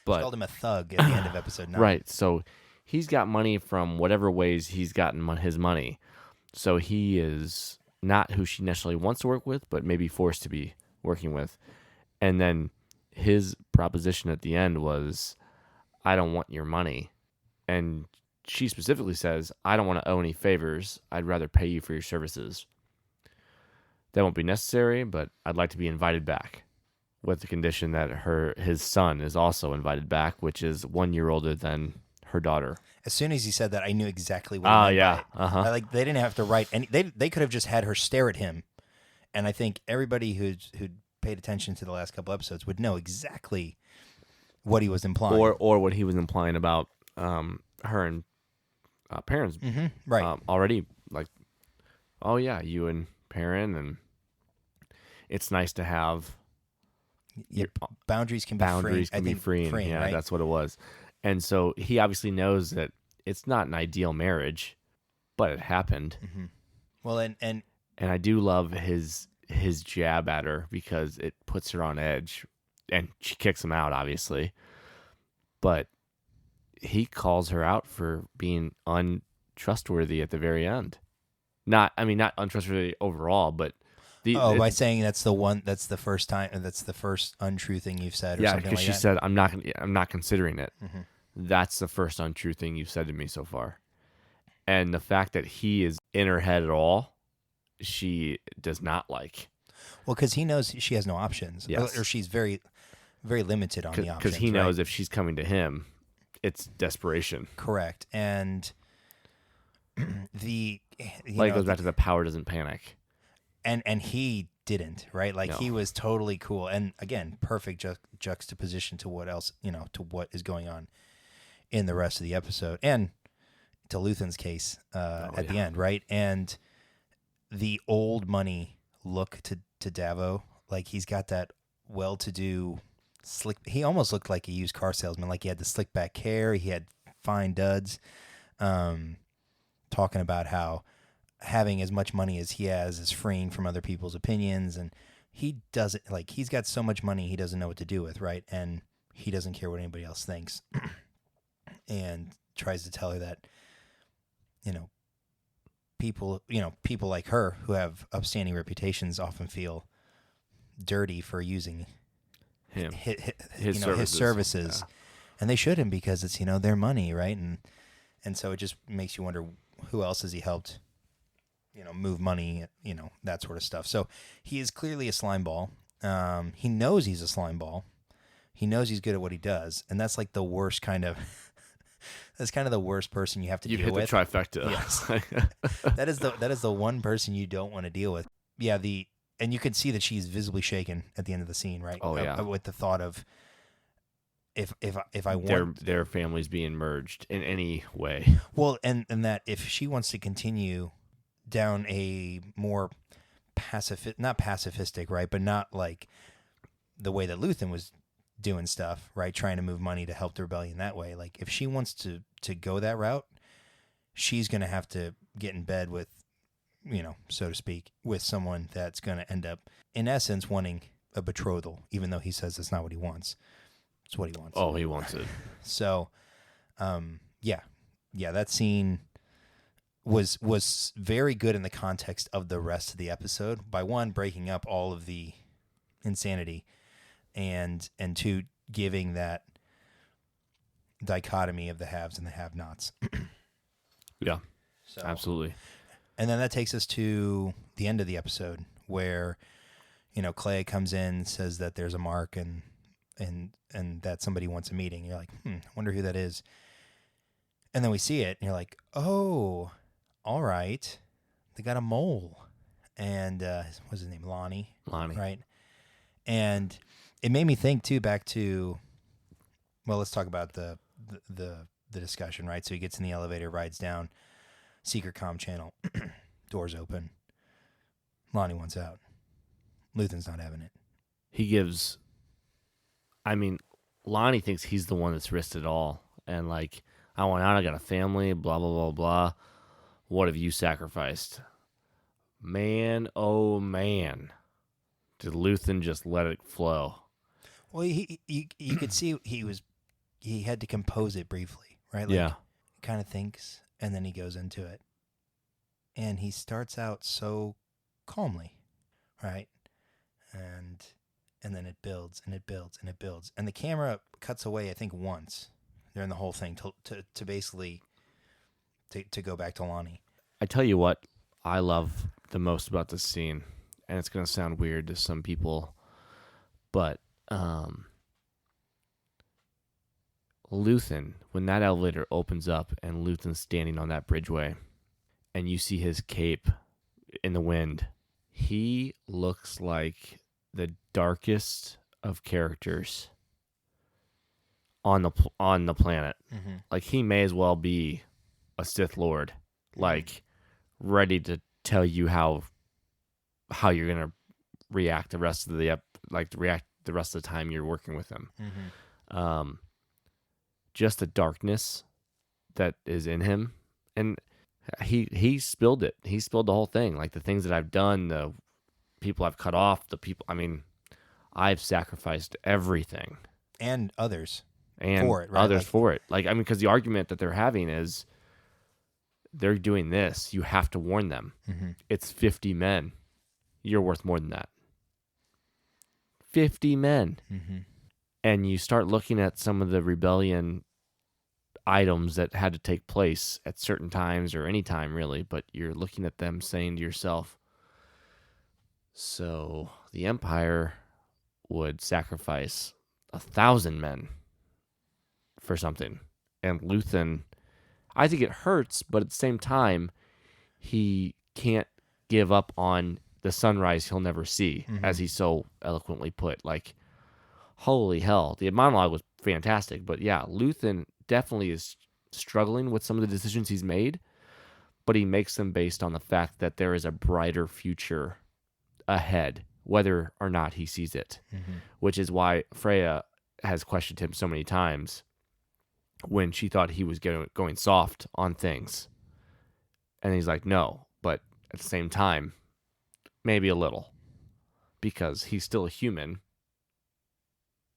But she called him a thug at the end of episode 9. Right. So he's got money from whatever ways he's gotten his money. So he is not who she necessarily wants to work with, but maybe forced to be working with. And then his proposition at the end was, I don't want your money. And she specifically says, I don't want to owe any favors. I'd rather pay you for your services. That won't be necessary, but I'd like to be invited back, with the condition that his son is also invited back, which is 1 year older than her daughter. As soon as he said that, I knew exactly what he meant yeah. by it. Uh-huh. Like, they didn't have to write any. They could have just had her stare at him, and I think everybody who'd paid attention to the last couple episodes would know exactly what he was implying, or what he was implying about her and parents. right? Already, like, oh yeah, you and Perrin, and it's nice to have Boundaries can be free. Yeah, right? that's what it was. And so he obviously knows that it's not an ideal marriage, but it happened. Mm-hmm. Well, and I do love his jab at her because it puts her on edge, and she kicks him out, obviously. But he calls her out for being untrustworthy at the very end. Not untrustworthy overall, but by saying that's the first untrue thing you've said, or yeah, something because like she that. said, I'm not considering it. Mm-hmm. That's the first untrue thing you've said to me so far. And the fact that he is in her head at all, she does not like. Well, because he knows she has no options, Yes. or she's very, very limited on the options. Because he knows right? if she's coming to him, it's desperation. Correct, and it goes back to the power doesn't panic. And he didn't, right? Like, No. he was totally cool, and again, perfect juxtaposition to what else, to what is going on in the rest of the episode, and to Luthen's case at the end, right? And the old money look to Davo, like he's got that well-to-do slick. He almost looked like a used car salesman, like he had the slick back hair, he had fine duds, talking about how having as much money as he has is freeing from other people's opinions, and he doesn't, like, he's got so much money he doesn't know what to do with, right? And he doesn't care what anybody else thinks, and tries to tell her that people like her who have upstanding reputations often feel dirty for using Him. his services. Yeah. And they shouldn't, because it's their money, right? And so it just makes you wonder, who else has he helped move money, that sort of stuff. So he is clearly a slime ball. He knows he's a slime ball. He knows he's good at what he does, and that's like the worst kind of. That's kind of the worst person you have to deal with. You've hit the trifecta. Yes. that is the one person you don't want to deal with. Yeah, and you can see that she's visibly shaken at the end of the scene, right? Oh yeah. With the thought of if I want their families being merged in any way. Well, and that if she wants to continue down a more not pacifistic, right, but not like the way that Luthen was doing stuff, right, trying to move money to help the rebellion that way. Like, if she wants to go that route, she's going to have to get in bed with, so to speak, with someone that's going to end up, in essence, wanting a betrothal, even though he says that's not what he wants. It's what he wants. Oh, he wants it. So, yeah, that scene was very good in the context of the rest of the episode, by one, breaking up all of the insanity, and two, giving that dichotomy of the haves and the have-nots. Yeah, so, absolutely. And then that takes us to the end of the episode, where Clea comes in, says that there's a mark, and that somebody wants a meeting. You're like, I wonder who that is. And then we see it, and you're like, oh, all right, they got a mole. and what's his name, Lonnie, Lonnie. right? And it made me think too, back to, well, let's talk about the discussion, right? So he gets in the elevator, rides down, secret comm channel, doors open. Lonnie wants out. Luthen's not having it. He gives. I mean, Lonnie thinks he's the one that's risked it all, and like, I want out. I got a family. Blah blah blah blah. What have you sacrificed? Man, oh man, did Luthen just let it flow? Well, you could see he had to compose it briefly, right? Like, Yeah. he kind of thinks, and then he goes into it. And he starts out so calmly, right? And then it builds and it builds and it builds. And the camera cuts away, I think, once during the whole thing to basically to go back to Lonnie. I tell you what I love the most about this scene, and it's going to sound weird to some people, but Luthen, when that elevator opens up and Luthen's standing on that bridgeway and you see his cape in the wind, he looks like the darkest of characters on the planet. Mm-hmm. Like, he may as well be a Sith Lord, like, ready to tell you how you're gonna react the rest of the react the rest of the time you're working with him. Mm-hmm. Just the darkness that is in him, and he spilled it. He spilled the whole thing, like the things that I've done, the people I've cut off, the people. I mean, I've sacrificed everything And others. and For it, right? others Like- for it. Like, I mean, because the argument that they're having is they're doing this. You have to warn them. Mm-hmm. It's 50 men. You're worth more than that. 50 men. Mm-hmm. And you start looking at some of the rebellion items that had to take place at certain times or any time, really, but you're looking at them saying to yourself, so the Empire would sacrifice 1,000 men for something. And Luthen, I think it hurts, but at the same time, he can't give up on the sunrise he'll never see, as he so eloquently put. Like, holy hell. The monologue was fantastic, but yeah, Luthen definitely is struggling with some of the decisions he's made, but he makes them based on the fact that there is a brighter future ahead, whether or not he sees it, which is why Freya has questioned him so many times when she thought he was going soft on things. And he's like, no, but at the same time, maybe a little, because he's still a human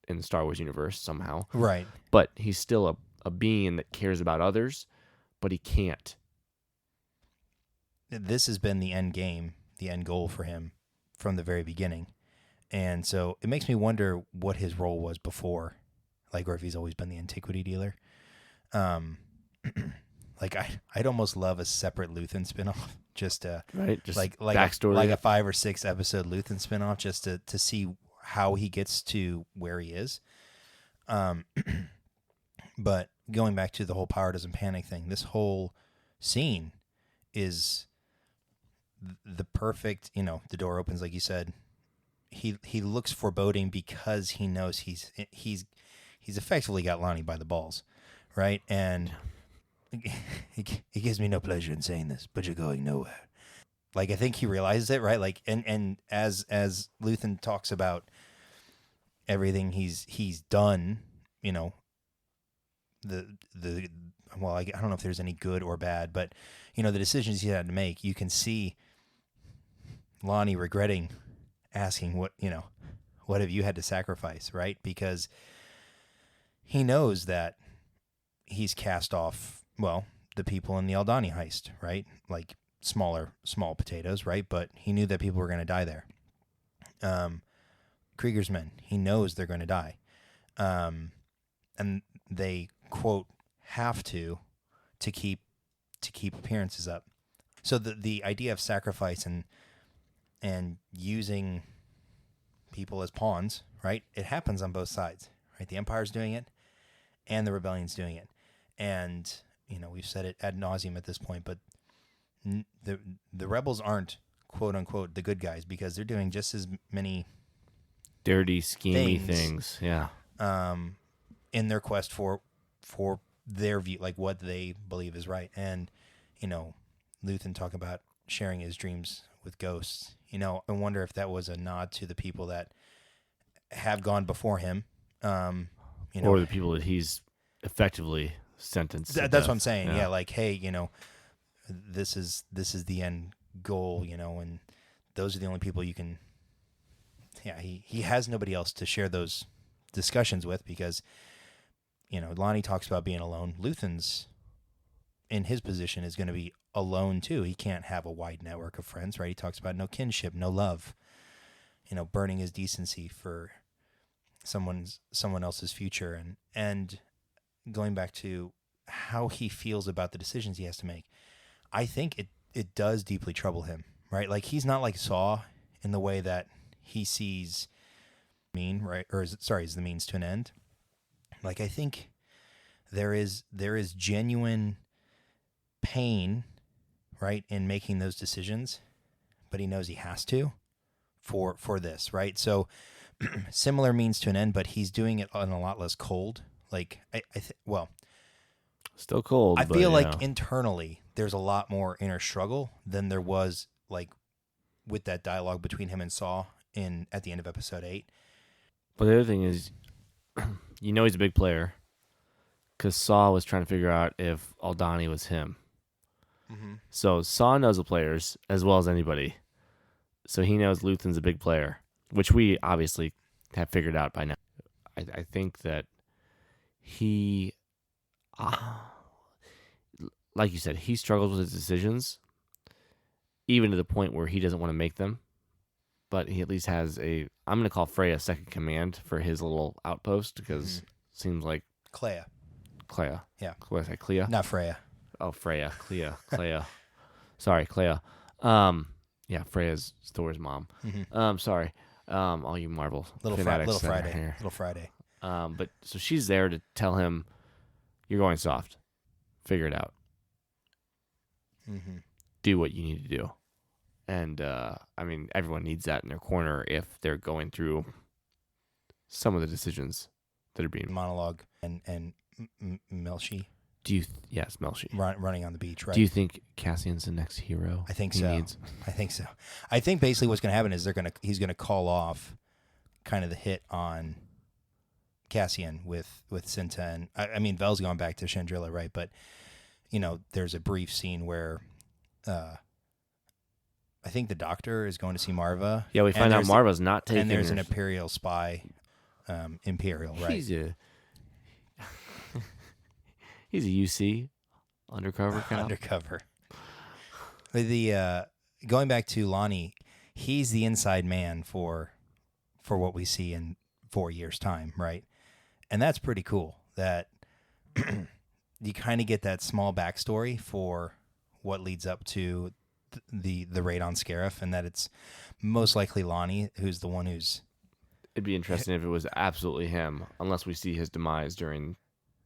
in the Star Wars universe somehow. Right. But he's still a being that cares about others, but he can't. This has been the end game, the end goal for him from the very beginning. And so it makes me wonder what his role was before, like, or if he's always been the antiquity dealer. Like, I'd almost love a separate Luthen spinoff, just Right? Just like backstory. like a 5 or 6 episode Luthen spinoff, just to see how he gets to where he is. But going back to the whole power doesn't panic thing, this whole scene is the perfect, the door opens, like you said. He looks foreboding because he knows he's effectively got Lonnie by the balls, right? And it gives me no pleasure in saying this, but you're going nowhere. Like, I think he realizes it, right? Like, and as Luthen talks about everything he's done, well, I don't know if there's any good or bad, but the decisions he had to make, you can see Lonnie regretting asking what have you had to sacrifice, right? Because he knows that he's cast off, well, the people in the Aldani heist, right? Like, small potatoes, right? But he knew that people were going to die there. Krieger's men, he knows they're going to die. And they, quote, have to keep appearances up. So the idea of sacrifice and using people as pawns, right? It happens on both sides, right? The Empire's doing it and the Rebellion's doing it. And, we've said it ad nauseum at this point, but the rebels aren't quote unquote the good guys because they're doing just as many dirty, schemy things. Yeah. In their quest for their view, like what they believe is right. And, Luthen talk about sharing his dreams with ghosts. I wonder if that was a nod to the people that have gone before him. Or the people that he's effectively sentenced. That's what I'm saying. Yeah. Like, hey, this is the end goal, and those are the only people you can. Yeah, he has nobody else to share those discussions with because, Lonnie talks about being alone. Luthen's in his position is going to be alone too. He can't have a wide network of friends, right? He talks about no kinship, no love, burning his decency for someone else's future. And going back to how he feels about the decisions he has to make, I think it does deeply trouble him, right? Like he's not like Saw in the way that he sees right? Or is the means to an end. Like I think there is genuine pain, right, in making those decisions, but he knows he has to for this, right? So similar means to an end, but he's doing it on a lot less cold. Like still cold. I feel like internally there's a lot more inner struggle than there was like with that dialogue between him and Saw at the end of episode 8. But the other thing is, he's a big player because Saw was trying to figure out if Aldani was him. Mm-hmm. So Saw knows the players as well as anybody. So he knows Luthen's a big player, which we obviously have figured out by now. I think that he, like you said, he struggles with his decisions, even to the point where he doesn't want to make them. But he at least has I'm going to call Freya second command for his little outpost because it seems like Clea. Yeah. What did I say, Clea? Not Freya. Oh, Freya. Clea. Sorry, Clea. Yeah, Freya's Thor's mom. Mm-hmm. Sorry. All you Marvel fanatics. Little Friday. But so she's there to tell him, you're going soft. Figure it out. Mm-hmm. Do what you need to do. And, everyone needs that in their corner if they're going through some of the decisions that are being... Monologue and Melshi. Yes, Melshi. Running on the beach, right? Do you think Cassian's the next hero? I think so. I think so. I think basically what's going to happen is he's going to call off kind of the hit on Cassian with Cinta. And, Vel's gone back to Chandrila, right? But, there's a brief scene where... I think the doctor is going to see Marva. Yeah, we find out Marva's not taking. And there's an Imperial spy, Imperial, right? He's a UC undercover cop. Undercover. The going back to Lonnie, he's the inside man for what we see in 4 years' time, right? And that's pretty cool. That you kind of get that small backstory for what leads up to the raid on Scarif, and that it's most likely Lonnie who's the one who's... It'd be interesting if it was absolutely him, unless we see his demise during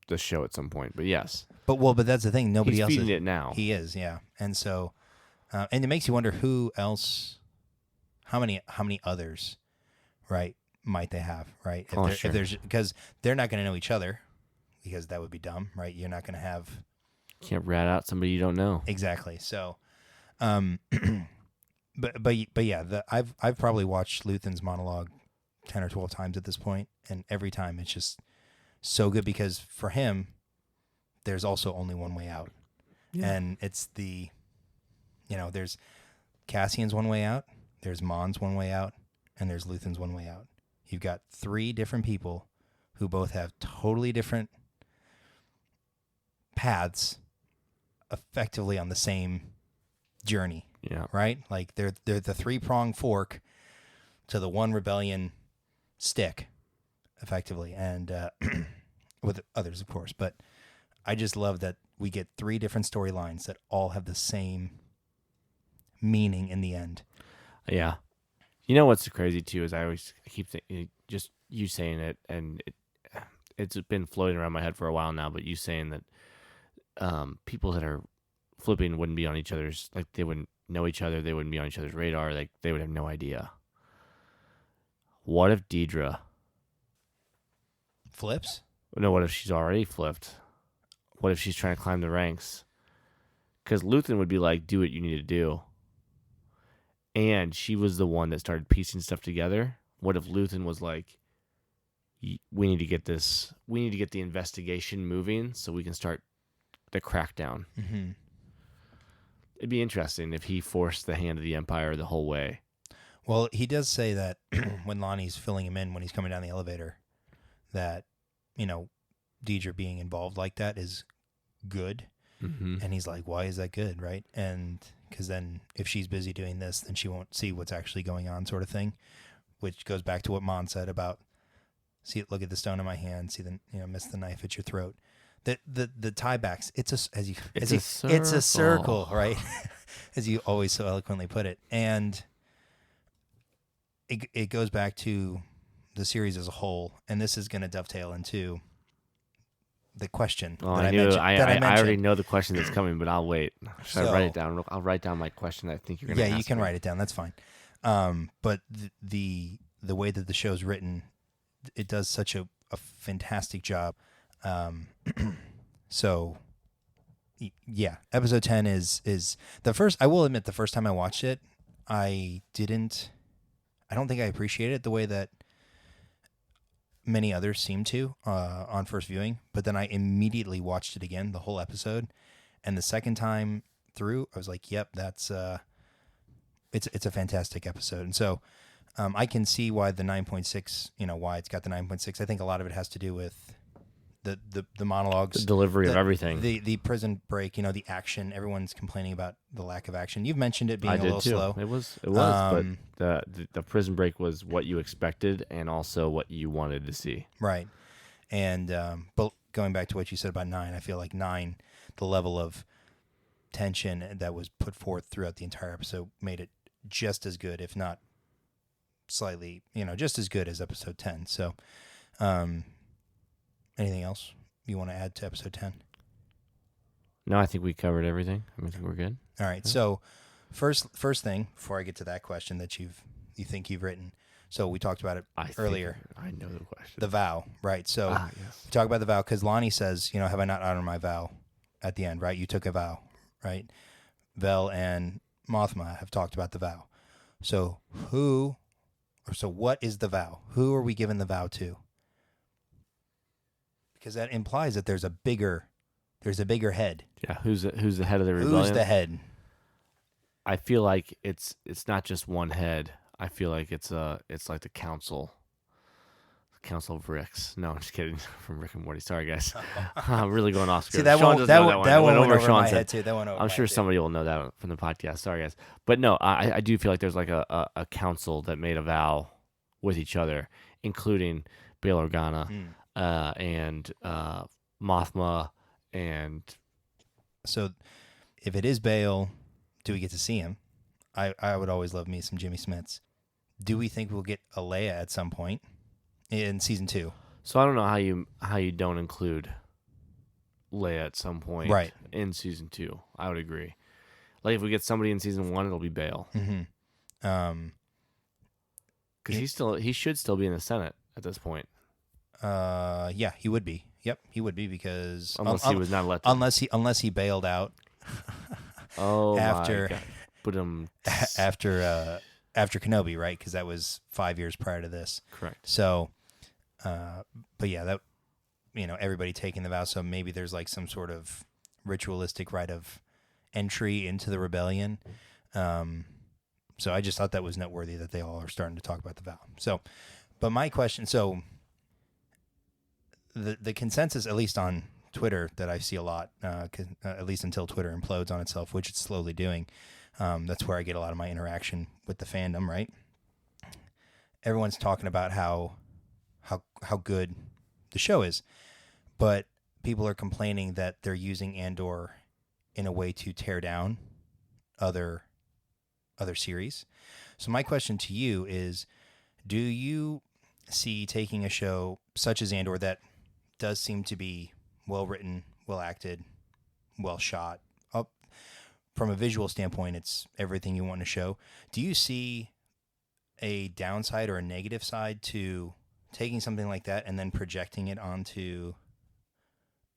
the show at some point. But yes. But that's the thing. Nobody else is feeding it now. He is, yeah. And so, and it makes you wonder who else, how many others, right, might they have, right? If there's, because they're not going to know each other, because that would be dumb, right? You're not going to have... Can't rat out somebody you don't know. Exactly. So... but yeah, I've probably watched Luthen's monologue 10 or 12 times at this point, and every time it's just so good because for him, there's also only one way out, and it's there's Cassian's one way out, there's Mon's one way out, and there's Luthen's one way out. You've got 3 different people who both have totally different paths, effectively on the same journey, right? Like they're the 3-pronged fork to the one rebellion stick, effectively, and with others, of course. But I just love that we get 3 different storylines that all have the same meaning in the end. Yeah, what's crazy too is I keep thinking, just you saying it, and it's been floating around my head for a while now. But you saying that people that are flipping wouldn't be on each other's, like they wouldn't know each other, they wouldn't be on each other's radar, like they would have no idea. What if Deidre? Flips? No, what if she's already flipped? What if she's trying to climb the ranks? Because Luthen would be like, do what you need to do. And she was the one that started piecing stuff together. What if Luthen was like, we need to get the investigation moving so we can start the crackdown. Mm-hmm. It'd be interesting if he forced the hand of the Empire the whole way. Well, he does say that when Lonnie's filling him in when he's coming down the elevator, that, Deidre being involved like that is good. Mm-hmm. And he's like, why is that good, right? And because then if she's busy doing this, then she won't see what's actually going on, sort of thing, which goes back to what Mon said about, look at the stone in my hand, see the, miss the knife at your throat. The tiebacks, it's a circle, right? As you always so eloquently put it. And it goes back to the series as a whole, and this is going to dovetail into the question that I mentioned. I already know the question that's coming, but I'll wait. Should I write it down? I'll write down my question I think you're going to ask. Yeah, you can me. write it down. That's fine. But the way that the show's written, it does such a fantastic job. So, yeah, episode 10 is the first. I will admit, the first time I watched it, I don't think I appreciated it the way that many others seem to on first viewing. But then I immediately watched it again, the whole episode, and the second time through, I was like, "Yep, that's it's a fantastic episode." And so, I can see why the 9.6, why it's got the 9.6. I think a lot of it has to do with the monologues, the delivery of everything, the prison break, the action. Everyone's complaining about the lack of action. You've mentioned it being a little too. slow. It was, but the prison break was what you expected and also what you wanted to see. Right. And but going back to what you said about 9, I feel like 9, the level of tension that was put forth throughout the entire episode made it just as good, if not slightly, just as good as episode 10. So, anything else you want to add to episode 10? No, I think we covered everything. I think we're good. All right. Yeah. So first thing, before I get to that question that you think you've written. So we talked about it earlier. I know the question. The vow, right? So yes. We talk about the vow because Lonnie says, have I not honored my vow at the end, right? You took a vow, right? Vel and Mothma have talked about the vow. So what is the vow? Who are we giving the vow to? Because that implies that there's a bigger head. Yeah, who's the head of the rebellion? Who's the head? I feel like it's not just one head. I feel like it's like the council of Ricks. No, I'm just kidding. From Rick and Morty. Sorry, guys. I'm really going off script. See, that Sean one went over Sean's my head too. That went over. I'm sure somebody will know that from the podcast. Sorry, guys. But no, I do feel like there's like a council that made a vow with each other, including Bail Organa. And Mothma, and so if it is Bail, do we get to see him? I would always love me some Jimmy Smits. Do we think we'll get a Leia at some point in season 2? So I don't know how you don't include Leia at some point, right, in season 2. I would agree. Like if we get somebody in season 1, it'll be Bail. Mm-hmm. Because he should still be in the Senate at this point. Yeah, he would be. Yep, he would be because unless he was not elected. Unless he bailed out. After, my God. After Kenobi, right? Because that was 5 years prior to this. Correct. So, but yeah, that everybody taking the vow. So maybe there's like some sort of ritualistic rite of entry into the rebellion. So I just thought that was noteworthy that they all are starting to talk about the vow. So, but my question, so. The consensus, at least on Twitter, that I see a lot, at least until Twitter implodes on itself, which it's slowly doing, that's where I get a lot of my interaction with the fandom, right? Everyone's talking about how good the show is, but people are complaining that they're using Andor in a way to tear down other series. So my question to you is, do you see taking a show such as Andor that does seem to be well written, well acted, well shot, from a visual standpoint, it's everything you want to show. Do you see a downside or a negative side to taking something like that and then projecting it onto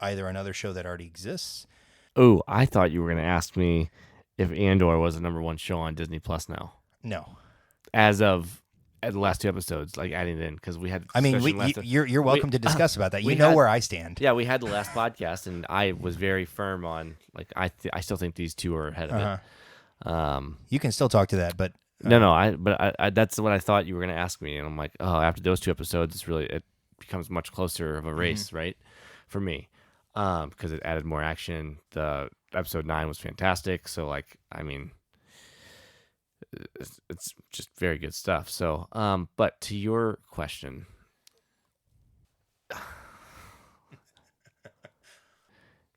either another show that already exists? Oh, I thought you were going to ask me if Andor was the number one show on Disney Plus now, No. as of the last 2 episodes, like adding it in, because we had. I mean, you're welcome to discuss about that. You know where I stand. Yeah, we had the last podcast, and I was very firm on like I still think these 2 are ahead of it. You can still talk to that, but No, I that's what I thought you were going to ask me, and I'm like, oh, after those 2 episodes, it becomes much closer of a race, right, for me, because it added more action. The episode 9 was fantastic, so like, I mean, it's just very good stuff. So, but to your question,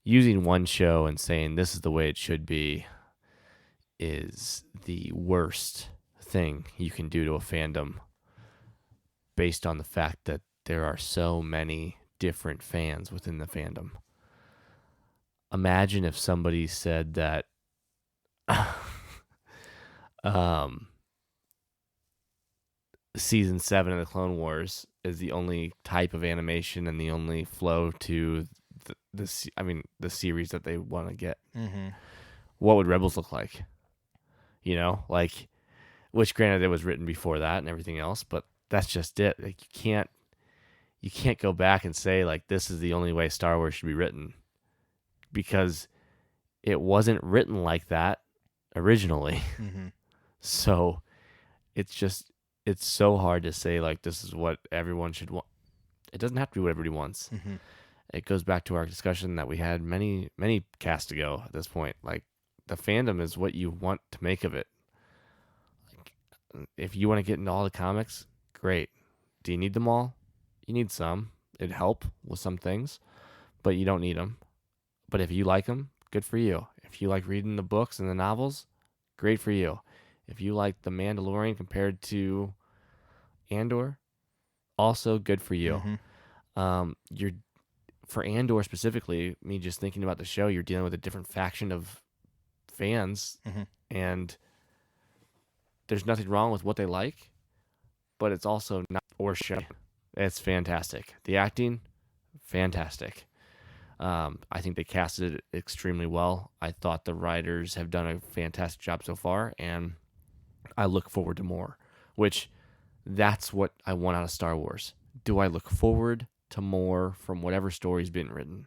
using one show and saying this is the way it should be is the worst thing you can do to a fandom, based on the fact that there are so many different fans within the fandom. Imagine if somebody said that season 7 of the Clone Wars is the only type of animation and the only flow to the series that they want to get. Mm-hmm. What would Rebels look like? You know, like, which granted it was written before that and everything else, but that's just it. Like, you can't go back and say like this is the only way Star Wars should be written, because it wasn't written like that originally. Mm-hmm. So it's so hard to say like this is what everyone should want. It doesn't have to be what everybody wants. Mm-hmm. It goes back to our discussion that we had many casts ago at this point. Like, the fandom is what you want to make of it. Like, if you want to get into all the comics, great. Do you need them all? You need some. It'd help with some things, but you don't need them. But if you like them, good for you. If you like reading the books and the novels, great for you. If you like The Mandalorian compared to Andor, also good for you. Mm-hmm. For Andor specifically, me just thinking about the show, you're dealing with a different faction of fans, Mm-hmm. and there's nothing wrong with what they like, but it's also not or show. It's fantastic. The acting, fantastic. I think they casted it extremely well. I thought the writers have done a fantastic job so far, and I look forward to more, which that's what I want out of Star Wars. Do I look forward to more from whatever story's been written?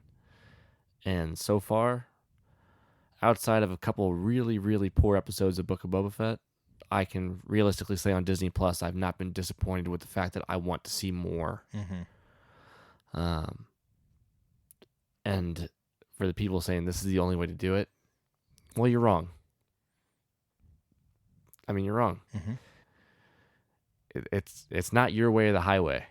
And so far, outside of a couple really, really poor episodes of Book of Boba Fett, I can realistically say on Disney Plus, I've not been disappointed with the fact that I want to see more. Mm-hmm. And for the people saying this is the only way to do it, well, you're wrong. I mean, you're wrong. Mm-hmm. It's not your way or the highway.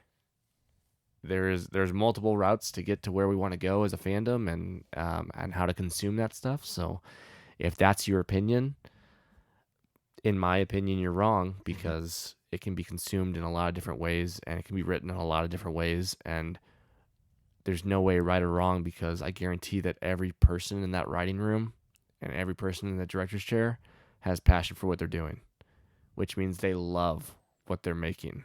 There's multiple routes to get to where we want to go as a fandom, and how to consume that stuff. So if that's your opinion, in my opinion, you're wrong, because it can be consumed in a lot of different ways, and it can be written in a lot of different ways, and there's no way right or wrong, because I guarantee that every person in that writing room and every person in the director's chair has passion for what they're doing, which means they love what they're making.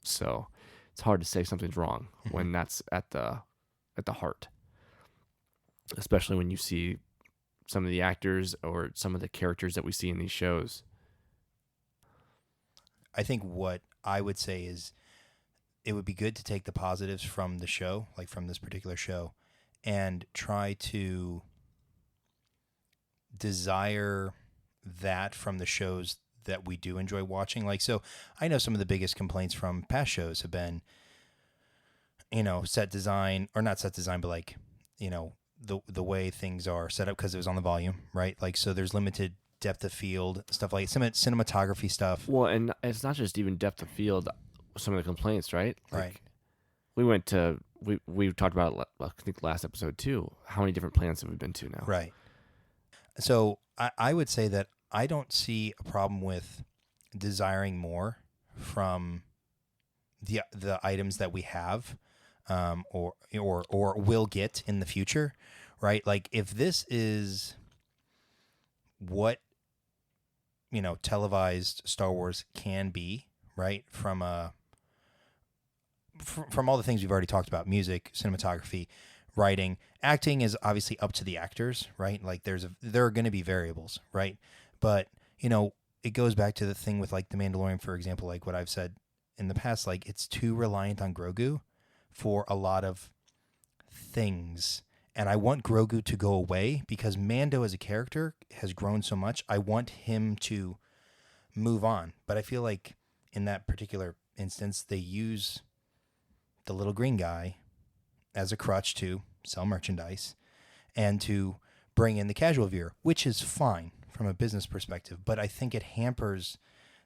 So it's hard to say something's wrong when that's at the heart, especially when you see some of the actors or some of the characters that we see in these shows. I think what I would say is it would be good to take the positives from the show, like from this particular show, and try to desire that from the shows that we do enjoy watching. Like, so I know some of the biggest complaints from past shows have been, set design, or not set design, but like, the way things are set up, because it was on the volume, right? Like, so there's limited depth of field, stuff like cinematography stuff. Well, and it's not just even depth of field. Some of the complaints, right? Right. We talked about it, I think last episode too. How many different planets have we been to now? Right. So I would say that I don't see a problem with desiring more from the items that we have, or will get in the future, right? Like, if this is what televised Star Wars can be, right? From from all the things we've already talked about, music, cinematography, writing, acting is obviously up to the actors, right? Like there are going to be variables, right? But it goes back to the thing with like The Mandalorian, for example, like what I've said in the past, like it's too reliant on Grogu for a lot of things. And I want Grogu to go away because Mando as a character has grown so much. I want him to move on. But I feel like in that particular instance, they use the little green guy as a crutch to sell merchandise and to bring in the casual viewer, which is fine from a business perspective. But I think it hampers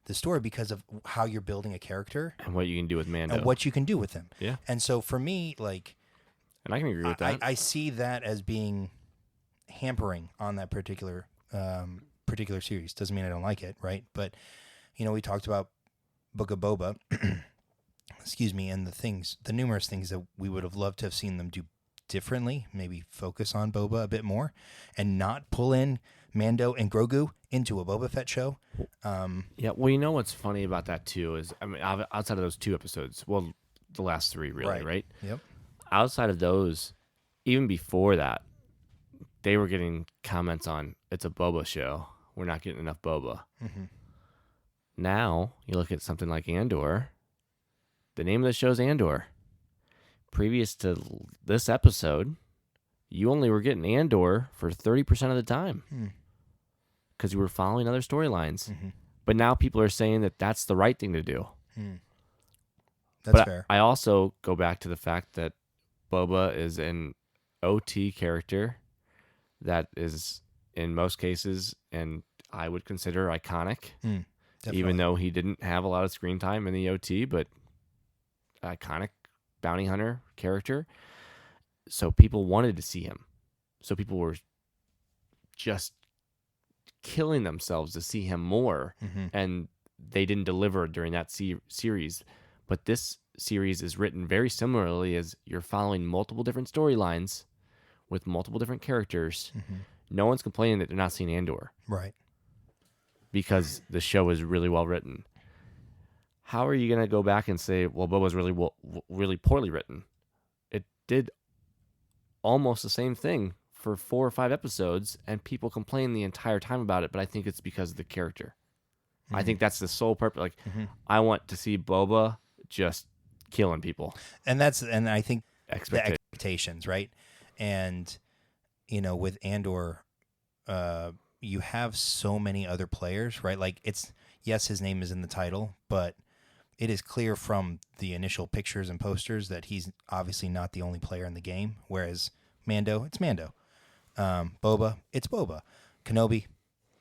the story because of how you're building a character And what you can do with Mando. and what you can do with him. Yeah. And so for me, like, And I can agree with that. I see that as being hampering on that particular series. Doesn't mean I don't like it, right? But we talked about Book of Boba, excuse me, and the numerous things that we would have loved to have seen them do differently. Maybe focus on Boba a bit more, and not pull in Mando and Grogu into a Boba Fett show. Yeah, well, what's funny about that too is, I mean, outside of those 2 episodes, well, the last 3 really, right? Yep. Outside of those, even before that, they were getting comments on, it's a Boba show. We're not getting enough Boba. Mm-hmm. Now, you look at something like Andor. The name of the show is Andor. Previous to this episode, you only were getting Andor for 30% of the time because you were following other storylines. Mm-hmm. But now people are saying that that's the right thing to do. That's fair. I also go back to the fact that Boba is an OT character that is, in most cases, and I would consider iconic, even though he didn't have a lot of screen time in the OT, but iconic bounty hunter character. So people wanted to see him. So people were just killing themselves to see him more, and they didn't deliver during that series. But this series is written very similarly, as you're following multiple different storylines with multiple different characters. No one's complaining that they're not seeing Andor. Right. Because the show is really well written. How are you going to go back and say, well, Boba's really poorly written? It did almost the same thing for 4 or 5 episodes, and people complain the entire time about it, but I think it's because of the character. I think that's the sole purpose. Like, I want to see Boba just killing people. And I think the Expectation. expectations, right? And with Andor, you have so many other players, right? Like yes, his name is in the title, but it is clear from the initial pictures and posters that he's obviously not the only player in the game. Whereas Mando, it's Mando. Boba, it's Boba. Kenobi,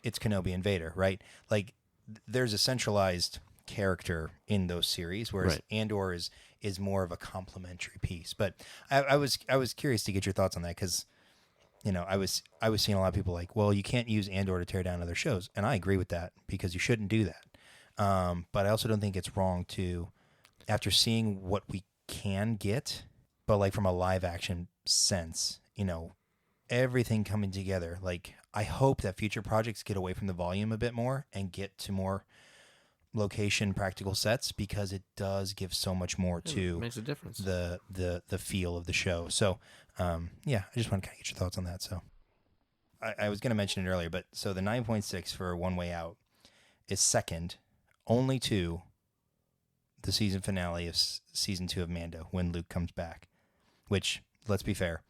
it's Kenobi and Vader, right? Like there's a centralized character in those series, whereas Right. Andor is more of a complementary piece. But I was curious to get your thoughts on that because I was seeing a lot of people like, well, you can't use Andor to tear down other shows, and I agree with that because you shouldn't do that. But I also don't think it's wrong to, after seeing what we can get, but like from a live action sense, everything coming together. Like I hope that future projects get away from the volume a bit more and get to more location practical sets because it does give so much more to It makes a difference. the feel of the show. So I just want to kind of get your thoughts on that. So I was going to mention it earlier, but so the 9.6 for One Way Out is second only to the season finale of season 2 of Mando when Luke comes back, which, let's be fair,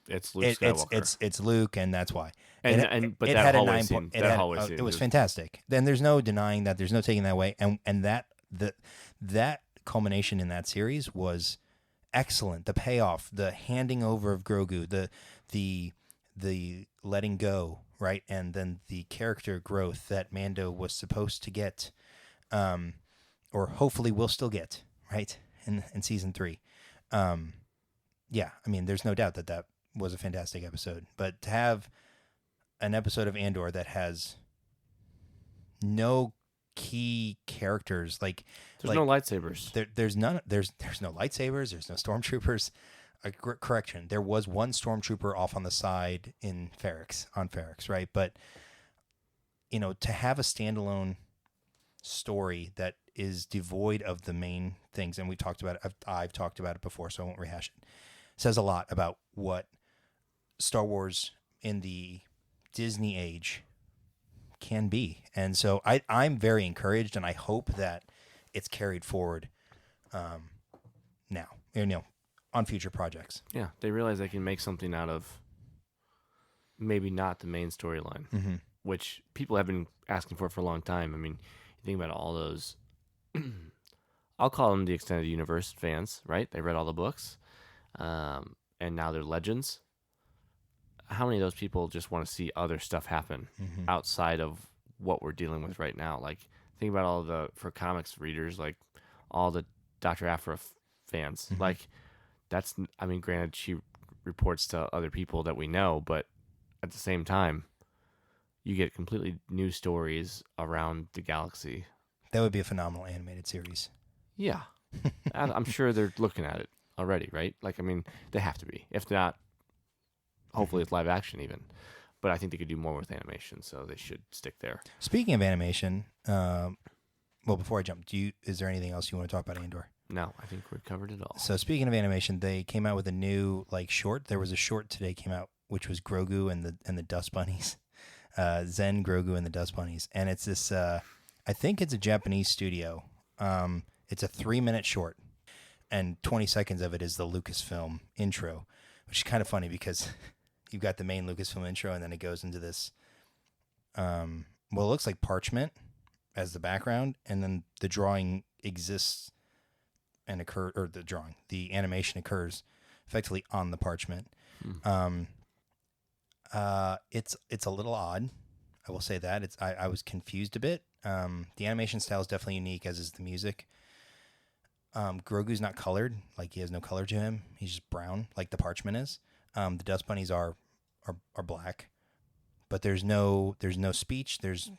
It's Luke Skywalker. it's Luke, and that's why. But it that had a hallway 9 scene, it that had- hallway scene it was was- fantastic. Then there's no denying that. There's no taking that away. And that culmination in that series was excellent. The payoff, the handing over of Grogu, the letting go, right, and then the character growth that Mando was supposed to get, or hopefully will still get, right, in season 3. Yeah, I mean, there's no doubt that was a fantastic episode. But to have an episode of Andor that has no key characters, like There's no lightsabers. there's no lightsabers, there's no stormtroopers. Correction, there was one stormtrooper off on the side on Ferrix, right? But to have a standalone story that is devoid of the main things, and we talked about it. I've talked about it before, so I won't rehash it. Says a lot about what Star Wars in the Disney age can be, and so I'm very encouraged, and I hope that it's carried forward now, on future projects. Yeah, they realize they can make something out of maybe not the main storyline, which people have been asking for a long time. I mean, you think about all those, I'll call them the extended universe fans, right? They read all the books, and now they're legends. How many of those people just want to see other stuff happen outside of what we're dealing with right now? Like, think about for comics readers, like all the Dr. Aphra fans. Like, granted, she reports to other people that we know, but at the same time, you get completely new stories around the galaxy. That would be a phenomenal animated series. Yeah. I'm sure they're looking at it already, right? Like, they have to be. If not, hopefully it's live action even. But I think they could do more with animation, so they should stick there. Speaking of animation, before I jump, is there anything else you want to talk about Andor? No, I think we covered it all. So speaking of animation, they came out with a new short. There was a short today came out, which was Grogu and the Dust Bunnies, Zen, Grogu, and the Dust Bunnies, and it's this. I think it's a Japanese studio. It's a 3-minute short, and 20 seconds of it is the Lucasfilm intro, which is kind of funny because you've got the main Lucasfilm intro, and then it goes into this. It looks like parchment as the background, and then the drawing exists. The animation occurs effectively on the parchment. It's a little odd. I will say that I was confused a bit. The animation style is definitely unique, as is the music. Grogu's not colored, like he has no color to him. He's just brown, like the parchment is. The Dust Bunnies are black, but there's no speech. Does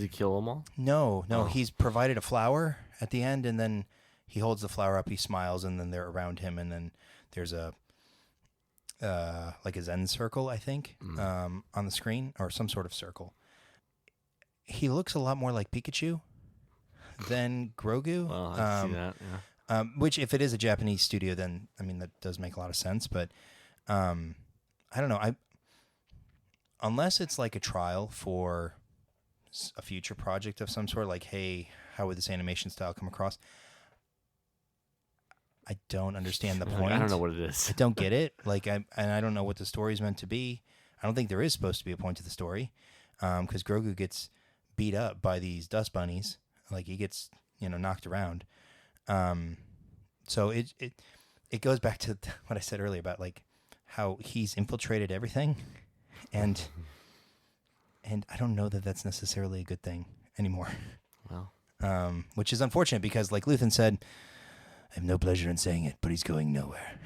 he kill them all? No. Oh. He's provided a flower at the end, and then he holds the flower up, he smiles, and then they're around him, and then there's a Zen circle, I think, on the screen, or some sort of circle. He looks a lot more like Pikachu than Grogu. Well, I see that, yeah. Which, if it is a Japanese studio, then, that does make a lot of sense, but I don't know. Unless it's like a trial for a future project of some sort, like, hey, how would this animation style come across? I don't understand the point. I don't know what it is. I don't get it. And I don't know what the story is meant to be. I don't think there is supposed to be a point to the story, because Grogu gets beat up by these Dust Bunnies. Like, he gets knocked around. So it goes back to what I said earlier about like how he's infiltrated everything, and I don't know that that's necessarily a good thing anymore. Well, which is unfortunate because, like Luthen said, I have no pleasure in saying it, but he's going nowhere.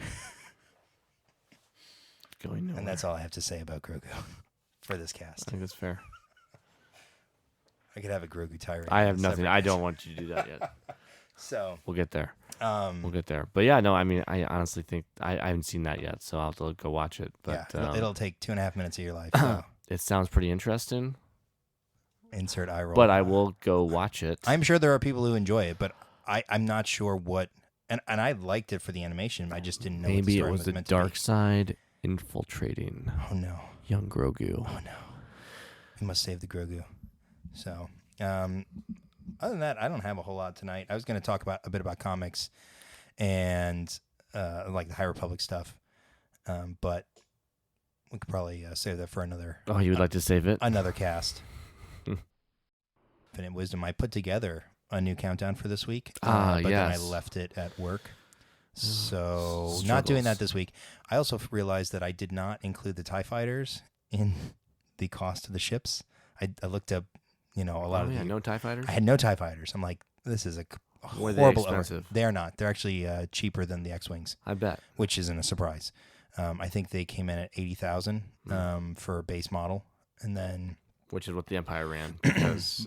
Going nowhere. And that's all I have to say about Grogu for this cast. I think that's fair. I could have a Grogu tirade. I have nothing. I don't want you to do that yet. So we'll get there. We'll get there. But yeah, no, I honestly think I haven't seen that yet, so I'll have to go watch it. But yeah, it'll take 2.5 minutes of your life. So. It sounds pretty interesting. Insert eye roll. But I will go watch it. I'm sure there are people who enjoy it, but I'm not sure what. And I liked it for the animation. I just didn't know. Maybe what the story it was the meant dark to be. side infiltrating. Oh no, young Grogu. Oh no, we must save the Grogu. So, other than that, I don't have a whole lot tonight. I was going to talk a bit about comics and like the High Republic stuff, but we could probably save that for another. Oh, you would like to save it? Another cast. Infinite Wisdom. I put together a new countdown for this week, but then I left it at work. So not doing that this week. I also realized that I did not include the TIE fighters in the cost of the ships. I looked up, a lot of no TIE fighters? I had no TIE fighters. I'm like, this is a Were horrible. they expensive? They're not. They're actually cheaper than the X-Wings. I bet. Which isn't a surprise. I think they came in at $80,000 for a base model, and then which is what the Empire ran because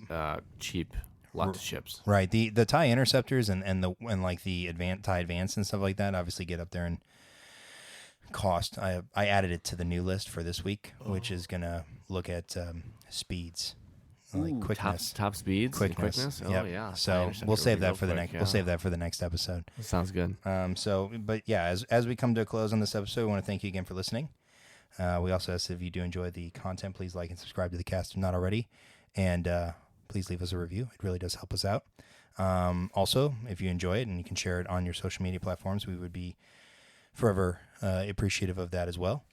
cheap. Lots of ships. Right. The TIE Interceptors and like the TIE Advance and stuff like that obviously get up there in cost. I added it to the new list for this week, which is gonna look at speeds, like Ooh, quickness, top speeds, and quickness. Oh Yep. yeah. So we'll save that for the next. We'll save that for the next episode. Sounds good. But yeah, as we come to a close on this episode, we want to thank you again for listening. We also ask if you do enjoy the content, please like and subscribe to the cast if not already, and please leave us a review. It really does help us out. Also, if you enjoy it and you can share it on your social media platforms, we would be forever appreciative of that as well.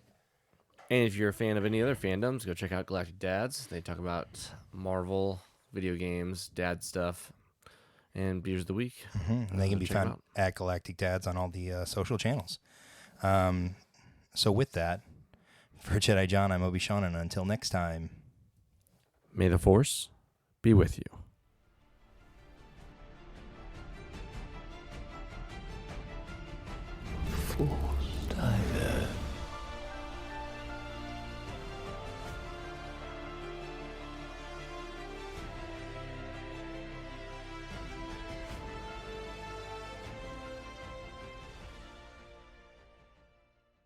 And if you're a fan of any other fandoms, go check out Galactic Dads. They talk about Marvel, video games, dad stuff, and beers of the week. And they can be found at Galactic Dads on all the social channels. So with that, for Jedi John, I'm Obi-Shawn, and until next time, may the Force be with you. Force.